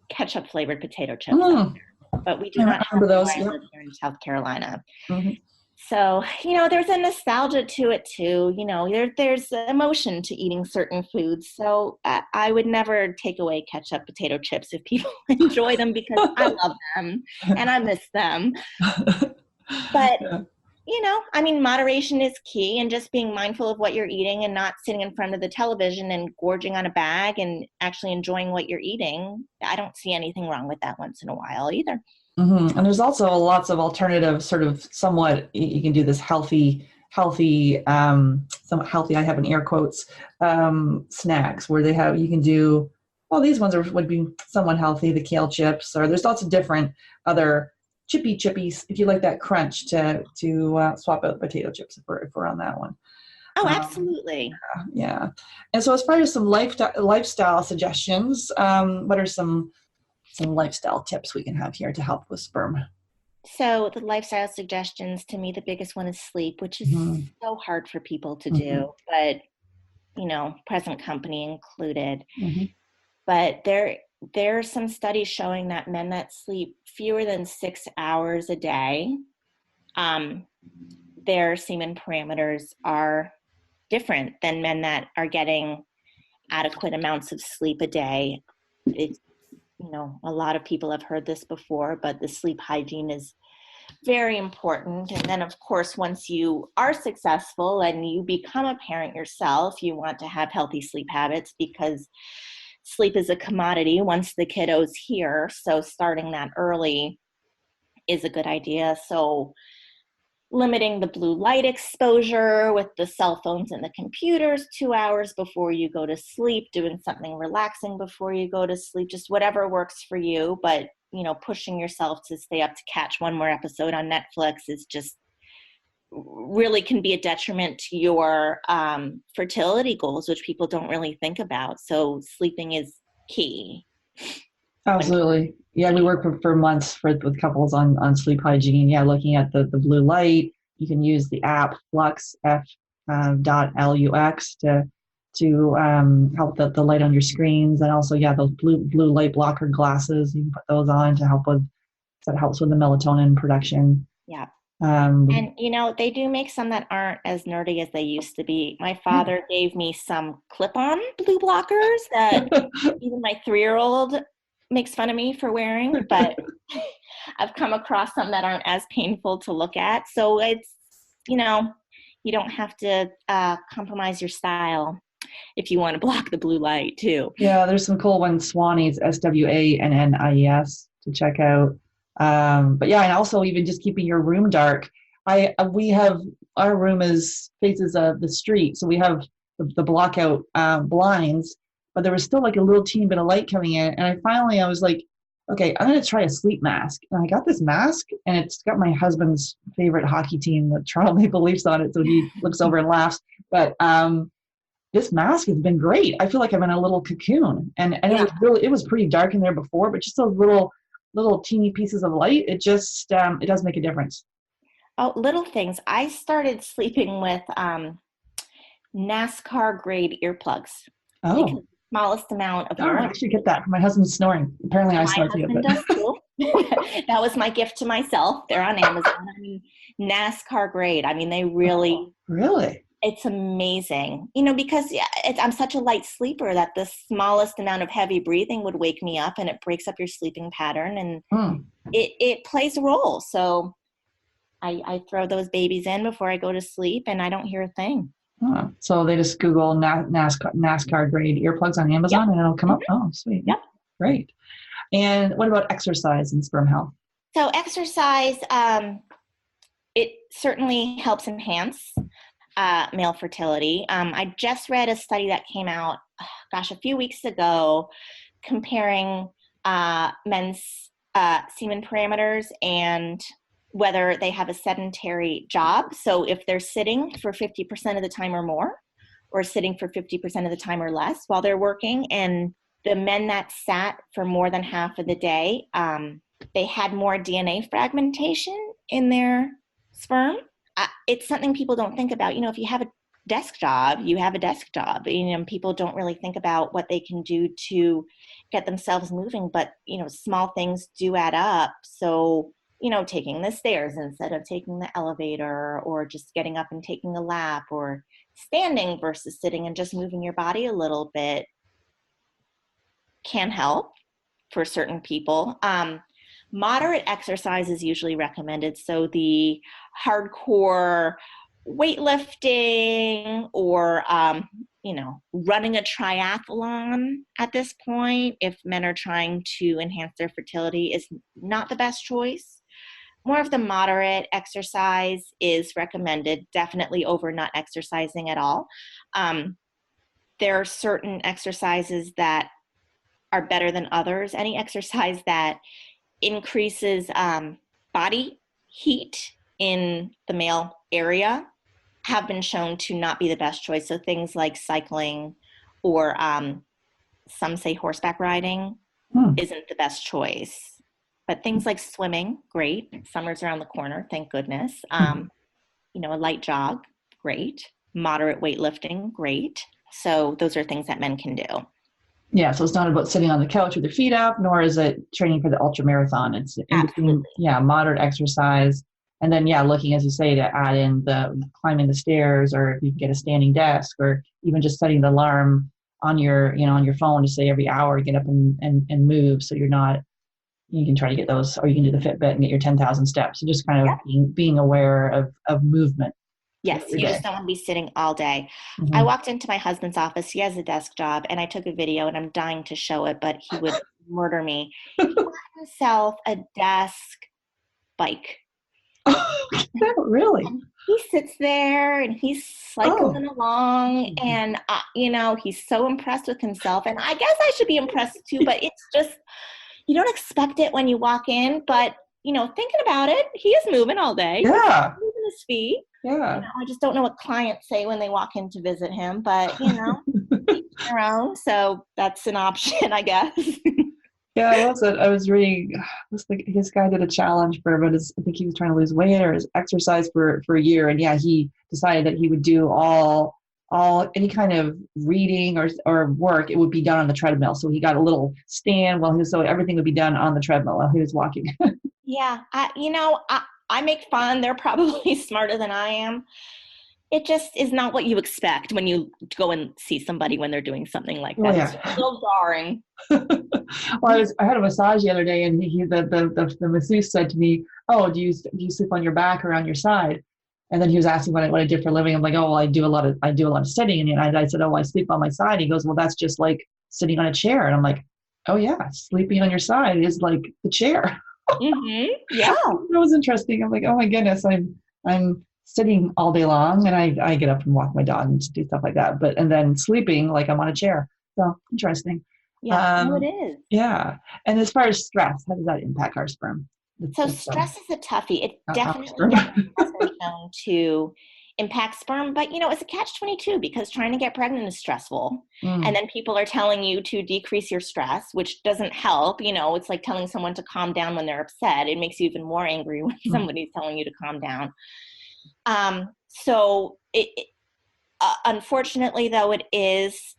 ketchup flavored potato chips out there, but we do not have those. I live here in South Carolina. Mm-hmm. So, there's a nostalgia to it too. There's emotion to eating certain foods. So I would never take away ketchup potato chips if people enjoy them because I love them and I miss them. But, moderation is key, and just being mindful of what you're eating and not sitting in front of the television and gorging on a bag and actually enjoying what you're eating. I don't see anything wrong with that once in a while either. Mm-hmm. And there's also lots of alternative sort of somewhat, you can do this healthy, somewhat healthy, I have in air quotes, snacks where you can do, well, these ones would be somewhat healthy, the kale chips, or there's lots of different other chippies, if you like that crunch to swap out potato chips if we're on that one. Oh, absolutely. Yeah. And so as far as some lifestyle suggestions, what are some lifestyle tips we can have here to help with sperm? So the lifestyle suggestions, to me, the biggest one is sleep, which is so hard for people to do, but, present company included. Mm-hmm. But there are some studies showing that men that sleep fewer than 6 hours a day, their semen parameters are different than men that are getting adequate amounts of sleep a day. It's, a lot of people have heard this before, but the sleep hygiene is very important. And then, of course, once you are successful and you become a parent yourself, you want to have healthy sleep habits because sleep is a commodity once the kiddo's here. So starting that early is a good idea. So limiting the blue light exposure with the cell phones and the computers 2 hours before you go to sleep, doing something relaxing before you go to sleep, just whatever works for you. But, pushing yourself to stay up to catch one more episode on Netflix is just really can be a detriment to your fertility goals, which people don't really think about. So sleeping is key. Absolutely. Yeah, we work for months with couples on sleep hygiene. Yeah, looking at the blue light. You can use the app Flux F.lux to help the light on your screens, and also yeah, those blue light blocker glasses. You can put those on to help with that helps with the melatonin production. Yeah. Um, And, they do make some that aren't as nerdy as they used to be. My father gave me some clip-on blue blockers that even my 3-year-old makes fun of me for wearing, but I've come across some that aren't as painful to look at. So it's, you don't have to compromise your style if you want to block the blue light too. Yeah, there's some cool ones, Swannies, SWANNIES, to check out. But yeah, and also even just keeping your room dark. We have our room is faces the street, so we have the block out blinds, but there was still like a little teeny bit of light coming in, and I was like, okay, I'm gonna try a sleep mask, and I got this mask, and it's got my husband's favorite hockey team, the Toronto Maple Leafs, on it, so he looks over and laughs. But this mask has been great. I feel like I'm in a little cocoon, and Yeah. it was pretty dark in there before, but just those little teeny pieces of light, it just it does make a difference. Oh, little things. I started sleeping with NASCAR grade earplugs because Oh, the smallest amount of darn! noise. I should get that. My husband's snoring. Apparently, I My snore too. husband But does too. That was my gift to myself. They're on Amazon. I mean, NASCAR grade. I mean, they really, really, it's amazing. Because I'm such a light sleeper that the smallest amount of heavy breathing would wake me up, and it breaks up your sleeping pattern, and it plays a role. So I throw those babies in before I go to sleep, and I don't hear a thing. So they just Google NASCAR grade earplugs on Yep. Amazon, and it'll come up. Mhm. Oh, sweet, Yep. great. And what about exercise and sperm health? So exercise, it certainly helps enhance male fertility. I just read a study that came out, a few weeks ago, comparing men's semen parameters and whether they have a sedentary job. So if they're sitting for 50% of the time or more, or sitting for 50% of the time or less while they're working, and the men that sat for more than half of the day, they had more DNA fragmentation in their sperm. It's something people don't think about. If you have a desk job, you have a desk job. People don't really think about what they can do to get themselves moving, but small things do add up. So taking the stairs instead of taking the elevator, or just getting up and taking a lap, or standing versus sitting and just moving your body a little bit can help for certain people. Moderate exercise is usually recommended. So the hardcore weightlifting, or running a triathlon at this point, if men are trying to enhance their fertility, is not the best choice. More of the moderate exercise is recommended, definitely over not exercising at all. There are certain exercises that are better than others. Any exercise that increases body heat in the male area have been shown to not be the best choice. So things like cycling, or some say horseback riding, isn't the best choice. But things like swimming, great. Summer's around the corner, thank goodness. A light jog, great. Moderate weightlifting, great. So those are things that men can do. Yeah, so it's not about sitting on the couch with your feet up, nor is it training for the ultra marathon. It's in between, moderate exercise. And then, looking, as you say, to add in the climbing the stairs, or if you can get a standing desk, or even just setting the alarm on your phone to say every hour, get up and move. So you can try to get those, or you can do the Fitbit and get your 10,000 steps. So just kind of being aware of movement. Yes, you just don't want to be sitting all day. Mm-hmm. I walked into my husband's office. He has a desk job, and I took a video, and I'm dying to show it, but he would murder me. He got himself a desk bike. Really? And he sits there, and he's cycling along, and he's so impressed with himself. And I guess I should be impressed too, but it's just, you don't expect it when you walk in, but thinking about it, he is moving all day. Yeah. He's moving his feet. Yeah. I just don't know what clients say when they walk in to visit him, but each their own. So that's an option, I guess. Yeah, I was it. I was reading. Was like this guy did a challenge for, but I think he was trying to lose weight or his exercise for a year, and yeah, he decided that he would do all any kind of reading or work. It would be done on the treadmill. So he got a little stand while he was so everything would be done on the treadmill while he was walking. Yeah, I make fun. They're probably smarter than I am. It just is not what you expect when you go and see somebody when they're doing something like Oh that. It's yeah. a little jarring. Well, I had a massage the other day, and the masseuse said to me, "Oh, do you sleep on your back or on your side?" And then he was asking what I did for a living. I'm like, "Oh, well, I do a lot of studying." And I said, "Oh, I sleep on my side." He goes, "Well, that's just like sitting on a chair." And I'm like, "Oh yeah, sleeping on your side is like the chair." Mm-hmm. Yeah. That was interesting. I'm like, "Oh my goodness, I'm sitting all day long, and I get up and walk my dog and do stuff like that. But and then sleeping like I'm on a chair. So interesting." Yeah. No, it Um, is. yeah. And as far as stress, how does that impact our sperm? So stress is a toughie. It Our definitely sperm. has been shown to impact sperm, but it's a catch-22 because trying to get pregnant is stressful. And Mm, then people are telling you to decrease your stress, which doesn't help. It's like telling someone to calm down when they're upset. It makes you even more angry when mm, somebody's telling you to calm down. So unfortunately, though, it is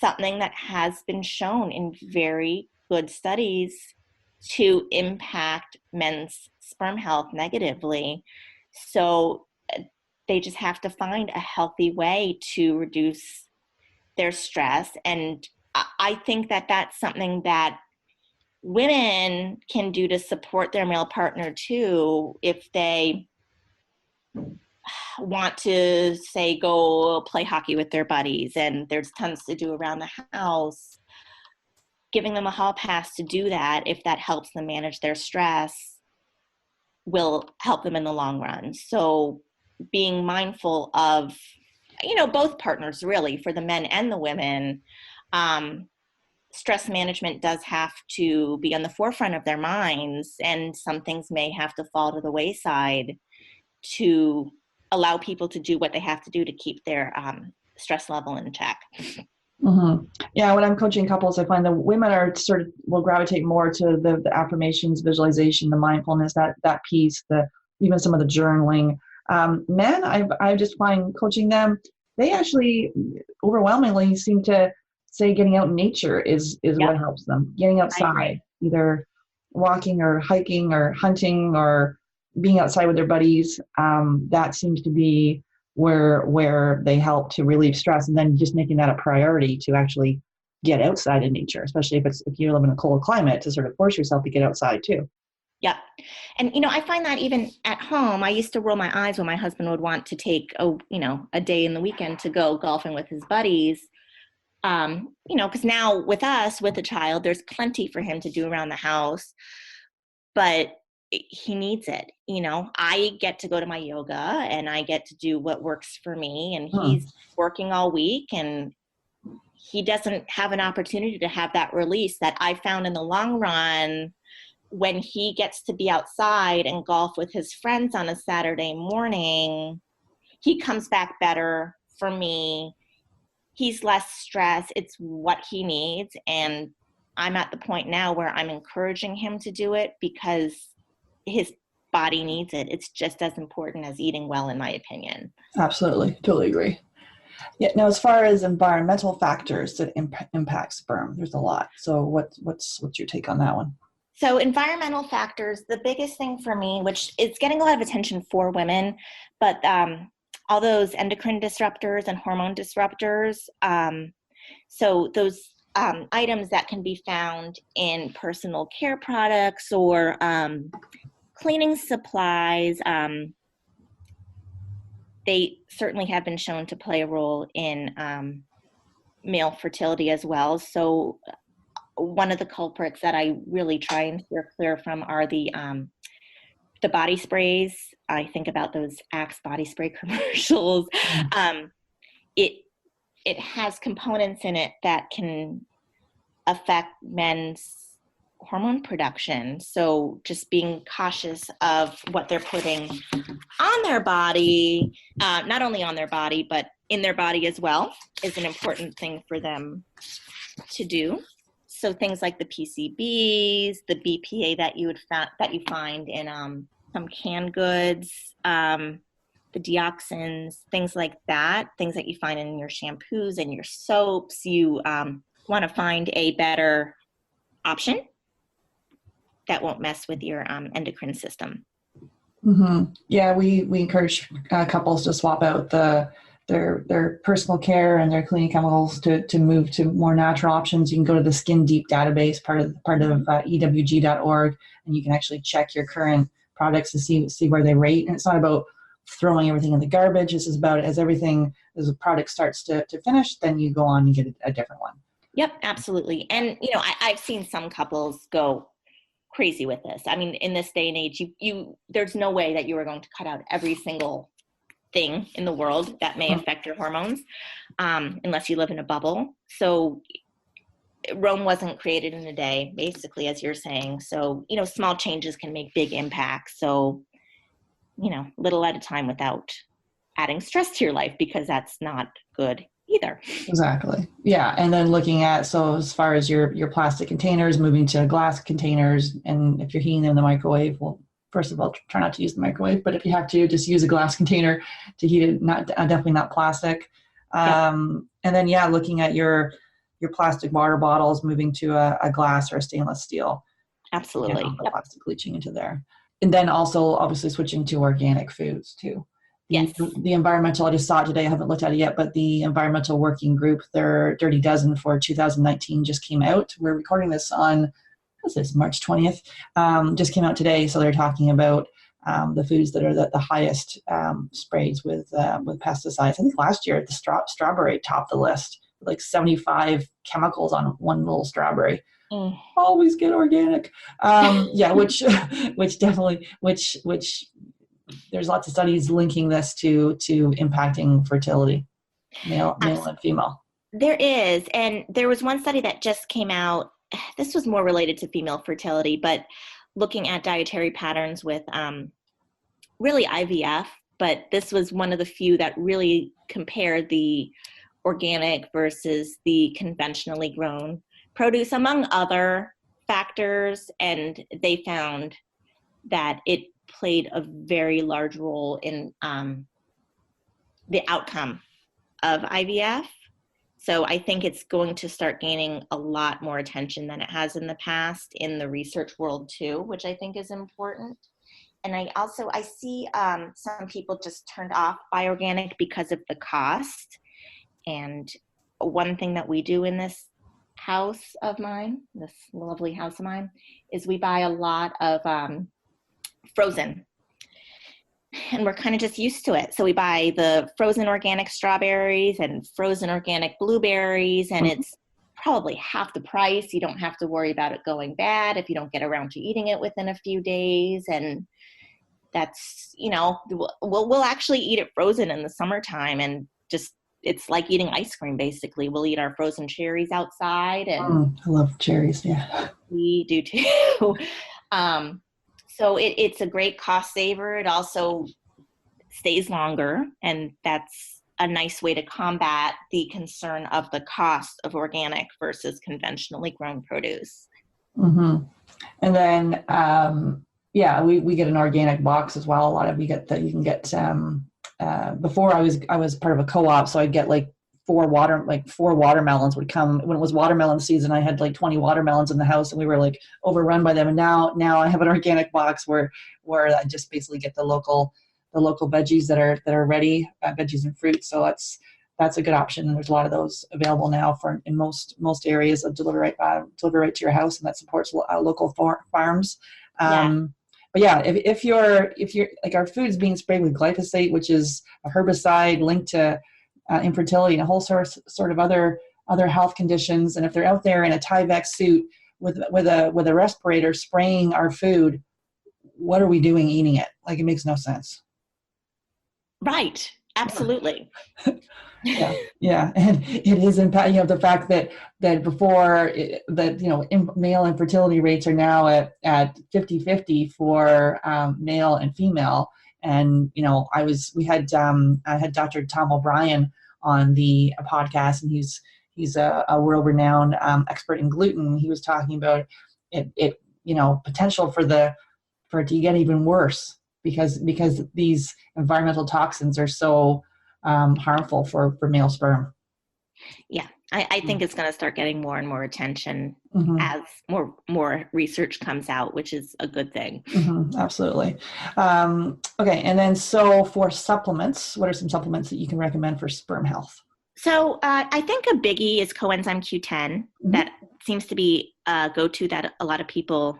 something that has been shown in very good studies to impact men's sperm health negatively. So they just have to find a healthy way to reduce their stress. And I think that that's something that women can do to support their male partner too, if they want to say go play hockey with their buddies and there's tons to do around the house. Giving them a hall pass to do that, if that helps them manage their stress, will help them in the long run. So being mindful of, both partners really, for the men and the women, stress management does have to be on the forefront of their minds, and some things may have to fall to the wayside to allow people to do what they have to do to keep their stress level in check. mm-hmm. Yeah, when I'm coaching couples, I find the women are sort of will gravitate more to the affirmations, visualization, the mindfulness, that piece, the even some of the journaling. Men, I just find coaching them, they actually overwhelmingly seem to say getting out in nature is Yep, what helps them. Getting I agree. outside, either walking or hiking or hunting or being outside with their buddies. That seems to be where they help to relieve stress, and then just making that a priority to actually get outside in nature, especially if you live in a cold climate, to sort of force yourself to get outside too. Yep. And I find that even at home, I used to roll my eyes when my husband would want to take a day in the weekend to go golfing with his buddies. Because now with us, with a child, there's plenty for him to do around the house, but he needs it. I get to go to my yoga and I get to do what works for me, and Hmm. he's working all week and he doesn't have an opportunity to have that release that I found in the long run. When he gets to be outside and golf with his friends on a Saturday morning, he comes back better for me. He's less stressed. It's what he needs. And I'm at the point now where I'm encouraging him to do it because his body needs it. It's just as important as eating well, in my opinion. Absolutely, totally agree. Yeah. Now, as far as environmental factors that impact sperm, there's a lot. So, what's your take on that one? So environmental factors, the biggest thing for me, which is getting a lot of attention for women, but all those endocrine disruptors and hormone disruptors. So those items that can be found in personal care products or cleaning supplies, they certainly have been shown to play a role in male fertility as well. So one of the culprits that I really try and steer clear from are the body sprays. I think about those Axe body spray commercials. Mm. Um, it it has components in it that can affect men's hormone production. So just being cautious of what they're putting on their body, not only on their body, but in their body as well, is an important thing for them to do. So things like the PCBs, the BPA that you find in some canned goods, the dioxins, things like that, things that you find in your shampoos and your soaps. You want to find a better option that won't mess with your endocrine system. Mm-hmm. Yeah, we encourage couples to swap out their personal care and their cleaning chemicals to move to more natural options. You can go to the Skin Deep database, part of ewg.org, and you can actually check your current products to see where they rate. And it's not about throwing everything in the garbage. This is about as a product starts to finish, then you go on and get a different one. Yep, absolutely. And I've seen some couples go crazy with this. I mean, in this day and age, you there's no way that you are going to cut out every single thing in the world that may affect your hormones, unless you live in a bubble. So Rome wasn't created in a day, basically, as you're saying. So, small changes can make big impacts. So, little at a time without adding stress to your life, because that's not good either. Exactly. Yeah. And then looking at, so as far as your plastic containers, moving to glass containers, and if you're heating them in the microwave, well, first of all, try not to use the microwave, but if you have to, just use a glass container to heat it, definitely not plastic. And then, looking at your plastic water bottles, moving to a glass or a stainless steel. Absolutely. The plastic leaching into there. And then also obviously switching to organic foods too. The environmental, I just saw it today, I haven't looked at it yet, but the environmental working group, their Dirty Dozen for 2019 just came out. We're recording this on, what's this, March 20th, just came out today. So they're talking about the foods that are the highest sprays with pesticides. I think last year the strawberry topped the list, like 75 chemicals on one little strawberry. Always get organic. Which definitely, there's lots of studies linking this to impacting fertility, male and female. There is. And there was one study that just came out. This was more related to female fertility, but looking at dietary patterns with really IVF. But this was one of the few that really compared the organic versus the conventionally grown produce, among other factors. And they found that it played a very large role in the outcome of IVF. So I think it's going to start gaining a lot more attention than it has in the past in the research world too, which I think is important. And I see some people just turned off by organic because of the cost. And one thing that we do in this house of mine, this lovely house of mine, is we buy a lot of frozen, and we're kind of just used to it. So we buy the frozen organic strawberries and frozen organic blueberries, and it's probably half the price. You don't have to worry about it going bad if you don't get around to eating it within a few days. And that's, we'll actually eat it frozen in the summertime, and just, it's like eating ice cream, basically. We'll eat our frozen cherries outside. And I love cherries, yeah. We do too. So it's a great cost saver. It also stays longer, and that's a nice way to combat the concern of the cost of organic versus conventionally grown produce. Mm-hmm. And then, we get an organic box as well. A lot of you can get. Before I was part of a co-op, so I'd get four watermelons would come. When it was watermelon season, I had 20 watermelons in the house, and we were overrun by them. And now I have an organic box where I just basically get the local veggies that are ready, veggies and fruits. So that's a good option. And there's a lot of those available now in most areas of deliver right to your house, and that supports local farms. But if you're our food's being sprayed with glyphosate, which is a herbicide linked to infertility and a whole sort of other health conditions, and if they're out there in a Tyvek suit with a respirator spraying our food, what are we doing eating it? It makes no sense. Right. Absolutely. Yeah, and it is impact. The fact that before male infertility rates are now at 50-50 for male and female, and I had Dr. Tom O'Brien on the podcast, and he's a world-renowned expert in gluten. He was talking about it potential for it to get even worse because these environmental toxins are so harmful for male sperm. Yeah, I think it's going to start getting more and more attention as more research comes out, which is a good thing. Absolutely. Okay, and then so for supplements, what are some supplements that you can recommend for sperm health? So I think a biggie is coenzyme Q10. That seems to be a go-to that a lot of people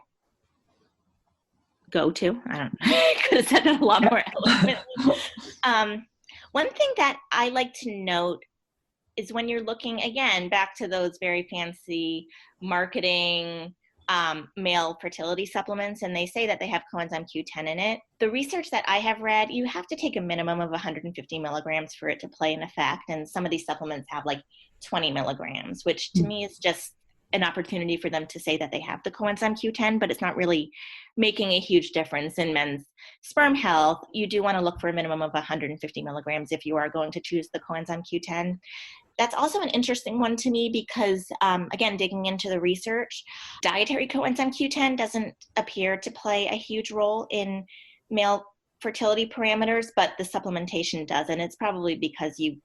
go to. I don't know. I could have said that a lot more eloquently. One thing that I like to note is when you're looking, again, back to those very fancy marketing male fertility supplements, and they say that they have coenzyme Q10 in it. The research that I have read, you have to take a minimum of 150 milligrams for it to play an effect. And some of these supplements have like 20 milligrams, which to me is just an opportunity for them to say that they have the coenzyme Q10, but it's not really making a huge difference in men's sperm health. You do want to look for a minimum of 150 milligrams if you are going to choose the coenzyme Q10. That's also an interesting one to me because, again, digging into the research, dietary coenzyme Q10 doesn't appear to play a huge role in male fertility parameters, but the supplementation does. And it's probably because you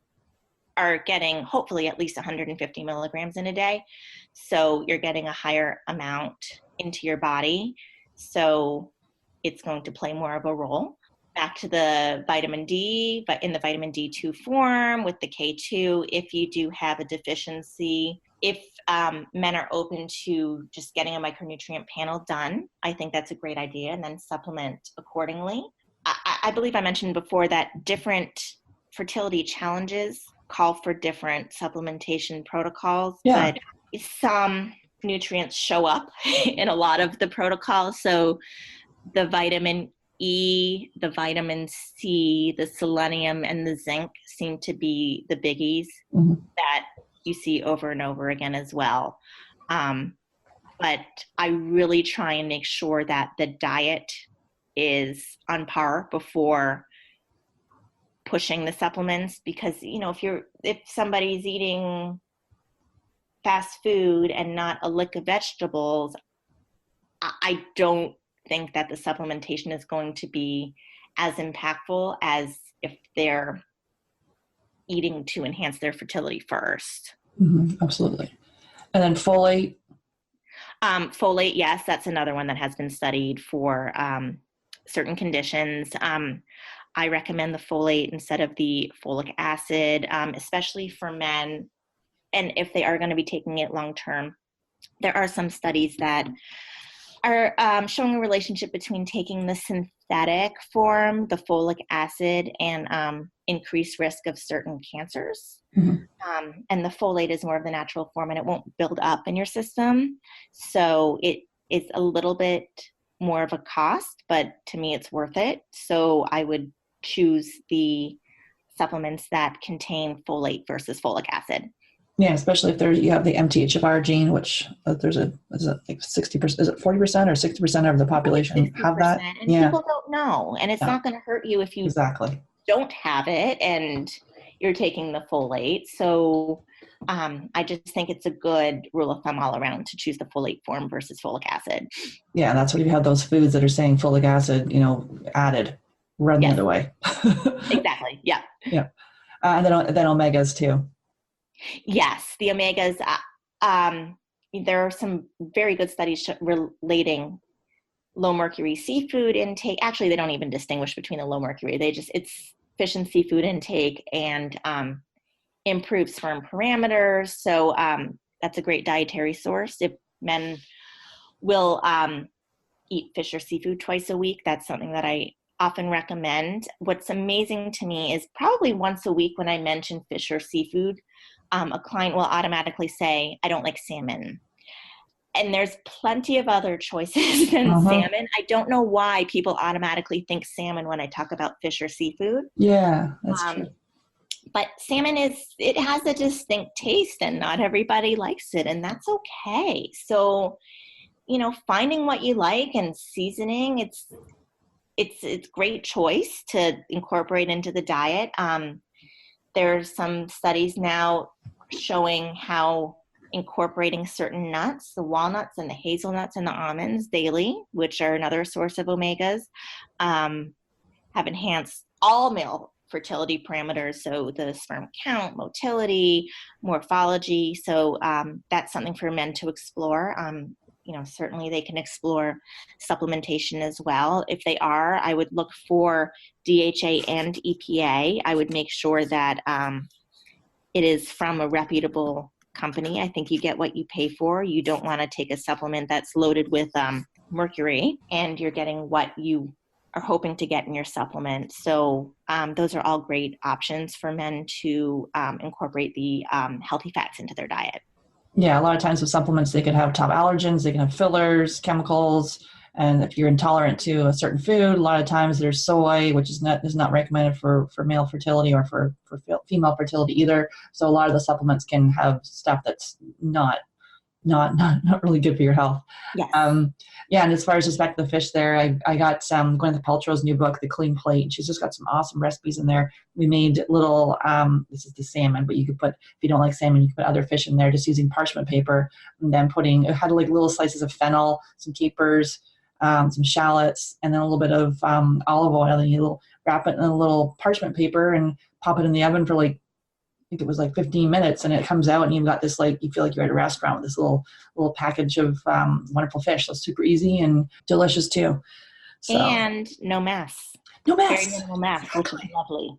are getting hopefully at least 150 milligrams in a day. So you're getting a higher amount into your body. So it's going to play more of a role. Back to the vitamin D, but in the vitamin D2 form with the K2, if you do have a deficiency, if men are open to just getting a micronutrient panel done, I think that's a great idea, and then supplement accordingly. I believe I mentioned before that different fertility challenges call for different supplementation protocols, but some nutrients show up in a lot of the protocols. So the vitamin E, the vitamin C, the selenium, and the zinc seem to be the biggies that you see over and over again as well. But I really try and make sure that the diet is on par before pushing the supplements, because if somebody's eating fast food and not a lick of vegetables, I don't think that the supplementation is going to be as impactful as if they're eating to enhance their fertility first. Absolutely. And then folate? Folate, yes, that's another one that has been studied for certain conditions. I recommend the folate instead of the folic acid, especially for men. And if they are going to be taking it long term, there are some studies that are showing a relationship between taking the synthetic form, the folic acid, and increased risk of certain cancers. And the folate is more of the natural form, and it won't build up in your system. So it is a little bit more of a cost, but to me it's worth it. So I would choose the supplements that contain folate versus folic acid. Yeah, especially if you have the MTHFR gene, which is it like 60%, is it 40% or 60% of the population have that? And people don't know, and it's not going to hurt you if you don't have it and you're taking the folate. So I just think it's a good rule of thumb all around to choose the folate form versus folic acid. Yeah, and that's what you have those foods that are saying folic acid, added, run the other way. Exactly. Yeah. Yeah. And then omegas too. Yes, the omegas. There are some very good studies relating low mercury seafood intake. Actually, they don't even distinguish between the low mercury. It's fish and seafood intake and improve sperm parameters. So that's a great dietary source. If men will eat fish or seafood twice a week, that's something that I often recommend. What's amazing to me is probably once a week when I mention fish or seafood, a client will automatically say, I don't like salmon. And there's plenty of other choices than salmon. I don't know why people automatically think salmon when I talk about fish or seafood. Yeah, that's true. But salmon it has a distinct taste, and not everybody likes it, and that's okay. So, finding what you like and seasoning, it's great choice to incorporate into the diet. There's some studies now showing how incorporating certain nuts, the walnuts and the hazelnuts and the almonds daily, which are another source of omegas, have enhanced all male fertility parameters. So the sperm count, motility, morphology. So that's something for men to explore. Certainly they can explore supplementation as well. If they are, I would look for DHA and EPA. I would make sure that it is from a reputable company. I think you get what you pay for. You don't want to take a supplement that's loaded with mercury, and you're getting what you are hoping to get in your supplement. So those are all great options for men to incorporate the healthy fats into their diet. Yeah, a lot of times with supplements, they can have top allergens, they can have fillers, chemicals, and if you're intolerant to a certain food, a lot of times there's soy, which is not recommended for male fertility or for female fertility either. So a lot of the supplements can have stuff that's not really good for your health. Yes. Yeah, and as far as just back to the fish there, I got Gwyneth Paltrow's new book, The Clean Plate, and she's just got some awesome recipes in there. We made little, this is the salmon, but you could put, if you don't like salmon, you can put other fish in there, just using parchment paper, and then it had like little slices of fennel, some capers, some shallots, and then a little bit of olive oil, and you wrap it in a little parchment paper and pop it in the oven for like, I think it was like 15 minutes, and it comes out and you've got this, like, you feel like you're at a restaurant with this little package of wonderful fish. So it's super easy and delicious too. So, and no mess. No mess. Very minimal mess, exactly. Which is lovely.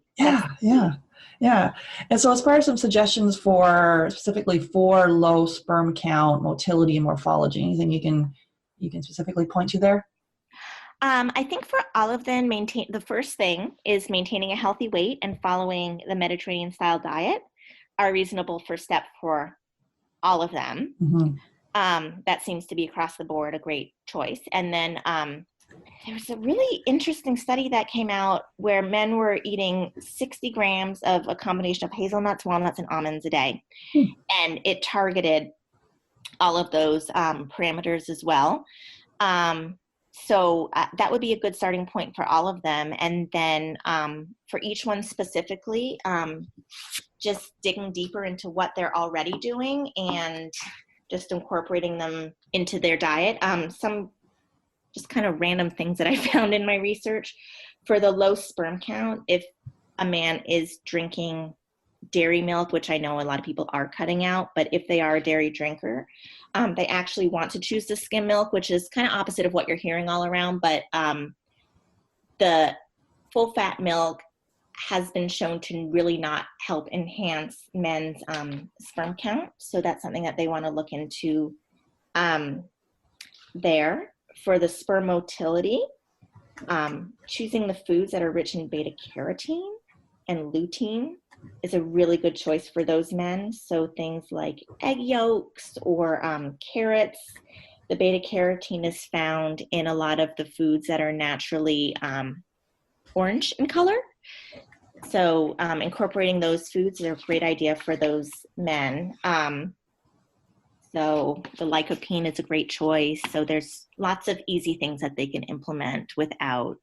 Yeah. And so as far as some suggestions specifically for low sperm count, motility, and morphology, anything you can specifically point to there? I think for all of them, the first thing is maintaining a healthy weight and following the Mediterranean style diet are a reasonable first step for all of them. Mm-hmm. That seems to be across the board a great choice. And then there was a really interesting study that came out where men were eating 60 grams of a combination of hazelnuts, walnuts, and almonds a day. And it targeted all of those parameters as well. So that would be a good starting point for all of them. And then for each one specifically, just digging deeper into what they're already doing and just incorporating them into their diet. Some just kind of random things that I found in my research. For the low sperm count, if a man is drinking dairy milk, which I know a lot of people are cutting out, but if they are a dairy drinker, they actually want to choose the skim milk, which is kind of opposite of what you're hearing all around. But the full fat milk has been shown to really not help enhance men's sperm count. So that's something that they want to look into there. For the sperm motility, choosing the foods that are rich in beta carotene and lutein is a really good choice for those men. So things like egg yolks or carrots. The beta carotene is found in a lot of the foods that are naturally orange in color. So incorporating those foods is a great idea for those men. So the lycopene is a great choice. So there's lots of easy things that they can implement without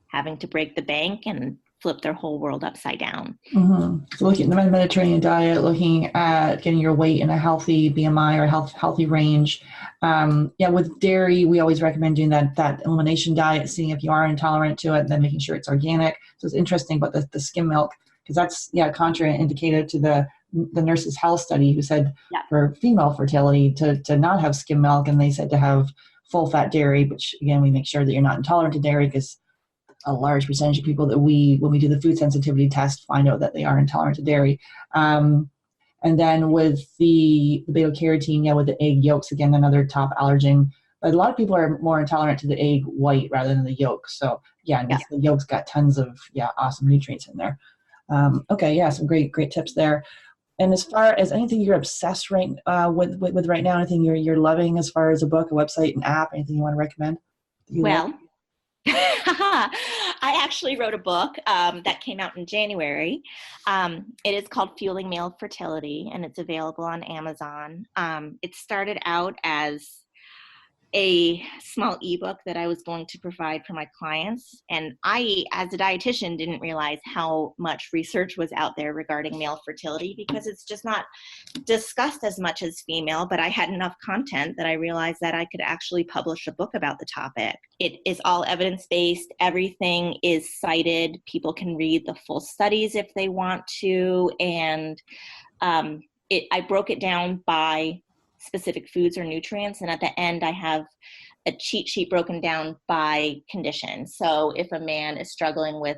having to break the bank and flip their whole world upside down. Mm-hmm. So looking at the Mediterranean diet, looking at getting your weight in a healthy BMI or healthy range. With dairy, we always recommend doing that elimination diet, seeing if you are intolerant to it, and then making sure it's organic. So it's interesting about the skim milk, because that's contraindicated to the Nurses' Health study, who said for female fertility to not have skim milk, and they said to have full fat dairy, which again, we make sure that you're not intolerant to dairy, because a large percentage of people that when we do the food sensitivity test, find out that they are intolerant to dairy. And then with the beta carotene, with the egg yolks, again, another top allergen. But a lot of people are more intolerant to the egg white rather than the yolk. So the yolk's got tons of awesome nutrients in there. Some great tips there. And as far as anything you're obsessed with right now, anything you're loving as far as a book, a website, an app, anything you want to recommend? I actually wrote a book that came out in January. It is called Fueling Male Fertility, and it's available on Amazon. It started out as a small ebook that I was going to provide for my clients. And I, as a dietitian, didn't realize how much research was out there regarding male fertility, because it's just not discussed as much as female. But I had enough content that I realized that I could actually publish a book about the topic. It is all evidence-based. Everything is cited. People can read the full studies if they want to. And I broke it down by specific foods or nutrients, and at the end I have a cheat sheet broken down by condition. So if a man is struggling with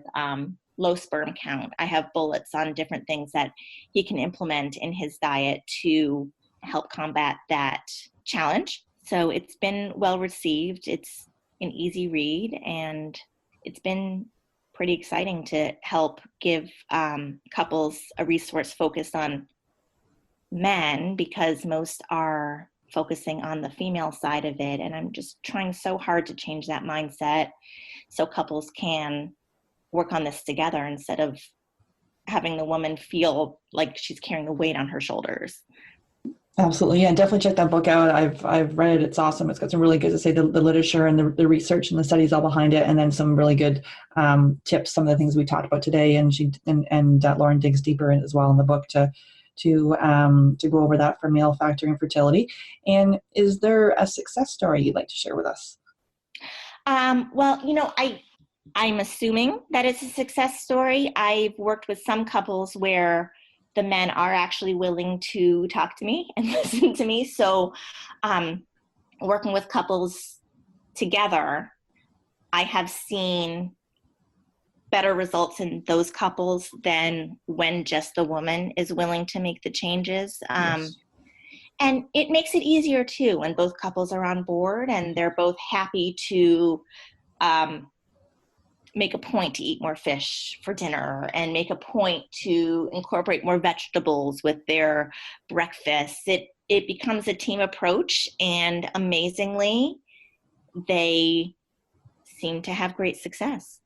low sperm count, I have bullets on different things that he can implement in his diet to help combat that challenge. So it's been well received. It's an easy read, and it's been pretty exciting to help give couples a resource focused on men, because most are focusing on the female side of it. And I'm just trying so hard to change that mindset so couples can work on this together instead of having the woman feel like she's carrying the weight on her shoulders. Absolutely. Yeah, definitely check that book out. I've read it. It's awesome. It's got some really good, to say, the literature and the research and the studies all behind it, and then some really good tips, some of the things we talked about today. And Lauren digs deeper in as well in the book to go over that for male factor infertility. And is there a success story you'd like to share with us? Well, I'm assuming that it's a success story. I've worked with some couples where the men are actually willing to talk to me and listen to me. So working with couples together, I have seen better results in those couples than when just the woman is willing to make the changes. Yes. And it makes it easier too when both couples are on board and they're both happy to make a point to eat more fish for dinner and make a point to incorporate more vegetables with their breakfast. It becomes a team approach, and amazingly, they seem to have great success.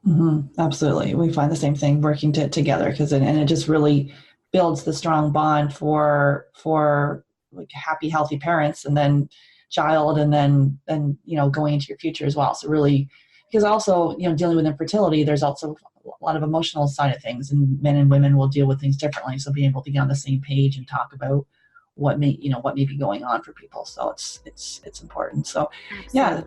Mm-hmm. Absolutely. We find the same thing working together, because it just really builds the strong bond for like happy, healthy parents, and then child, and then going into your future as well. So really, because also, dealing with infertility, there's also a lot of emotional side of things, and men and women will deal with things differently. So being able to get on the same page and talk about what may be going on for people. So it's important. So absolutely. Yeah.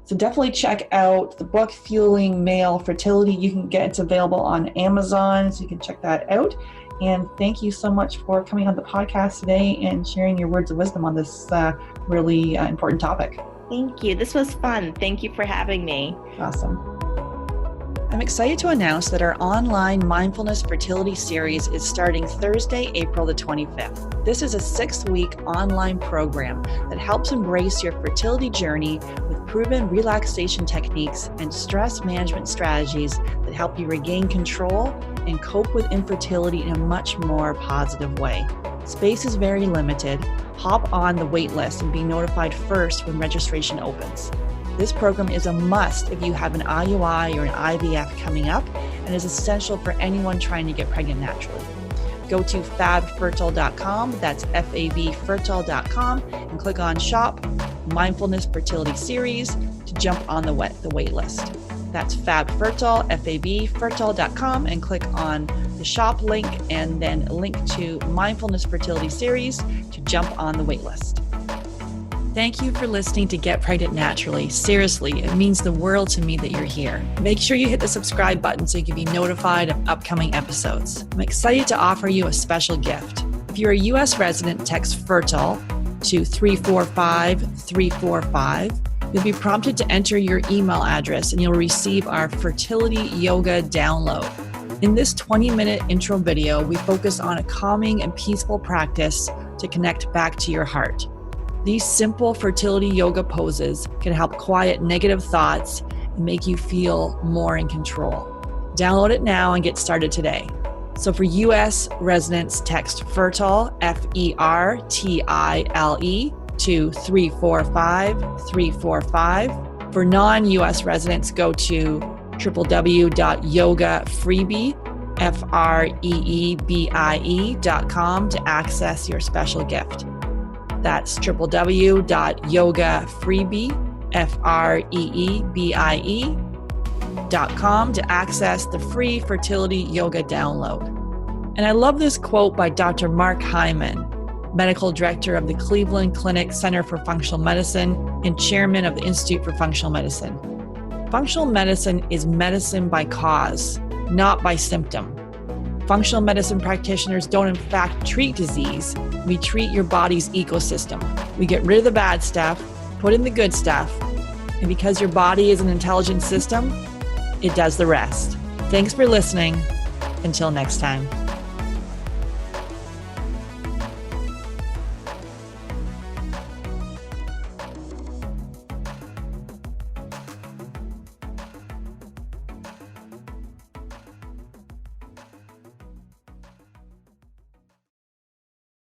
So definitely check out the book, Fueling Male Fertility. It's available on Amazon, so you can check that out. And thank you so much for coming on the podcast today and sharing your words of wisdom on this really important topic. Thank you. This was fun. Thank you for having me. Awesome. I'm excited to announce that our online Mindfulness Fertility Series is starting Thursday, April the 25th. This is a 6-week online program that helps embrace your fertility journey with proven relaxation techniques and stress management strategies that help you regain control and cope with infertility in a much more positive way. Space is very limited. Hop on the wait list and be notified first when registration opens. This program is a must if you have an IUI or an IVF coming up, and is essential for anyone trying to get pregnant naturally. Go to fabfertile.com, that's fabfertile.com, and click on Shop Mindfulness Fertility Series to jump on the wait list. That's fabfertile, fabfertile.com, and click on the shop link, and then link to Mindfulness Fertility Series to jump on the wait list. Thank you for listening to Get Pregnant Naturally. Seriously, it means the world to me that you're here. Make sure you hit the subscribe button so you can be notified of upcoming episodes. I'm excited to offer you a special gift. If you're a U.S. resident, text FERTILE to 345-345. You'll be prompted to enter your email address, and you'll receive our fertility yoga download. In this 20-minute intro video, we focus on a calming and peaceful practice to connect back to your heart. These simple fertility yoga poses can help quiet negative thoughts and make you feel more in control. Download it now and get started today. So for U.S. residents, text FERTILE, FERTILE, to 345-345. For non-U.S. residents, go to www.yogafreebie.com to access your special gift. That's www.yogafreebie.com to access the free fertility yoga download. And I love this quote by Dr. Mark Hyman, Medical Director of the Cleveland Clinic Center for Functional Medicine and Chairman of the Institute for Functional Medicine. Functional medicine is medicine by cause, not by symptom. Functional medicine practitioners don't in fact treat disease. We treat your body's ecosystem. We get rid of the bad stuff, put in the good stuff, and because your body is an intelligent system, it does the rest. Thanks for listening. Until next time.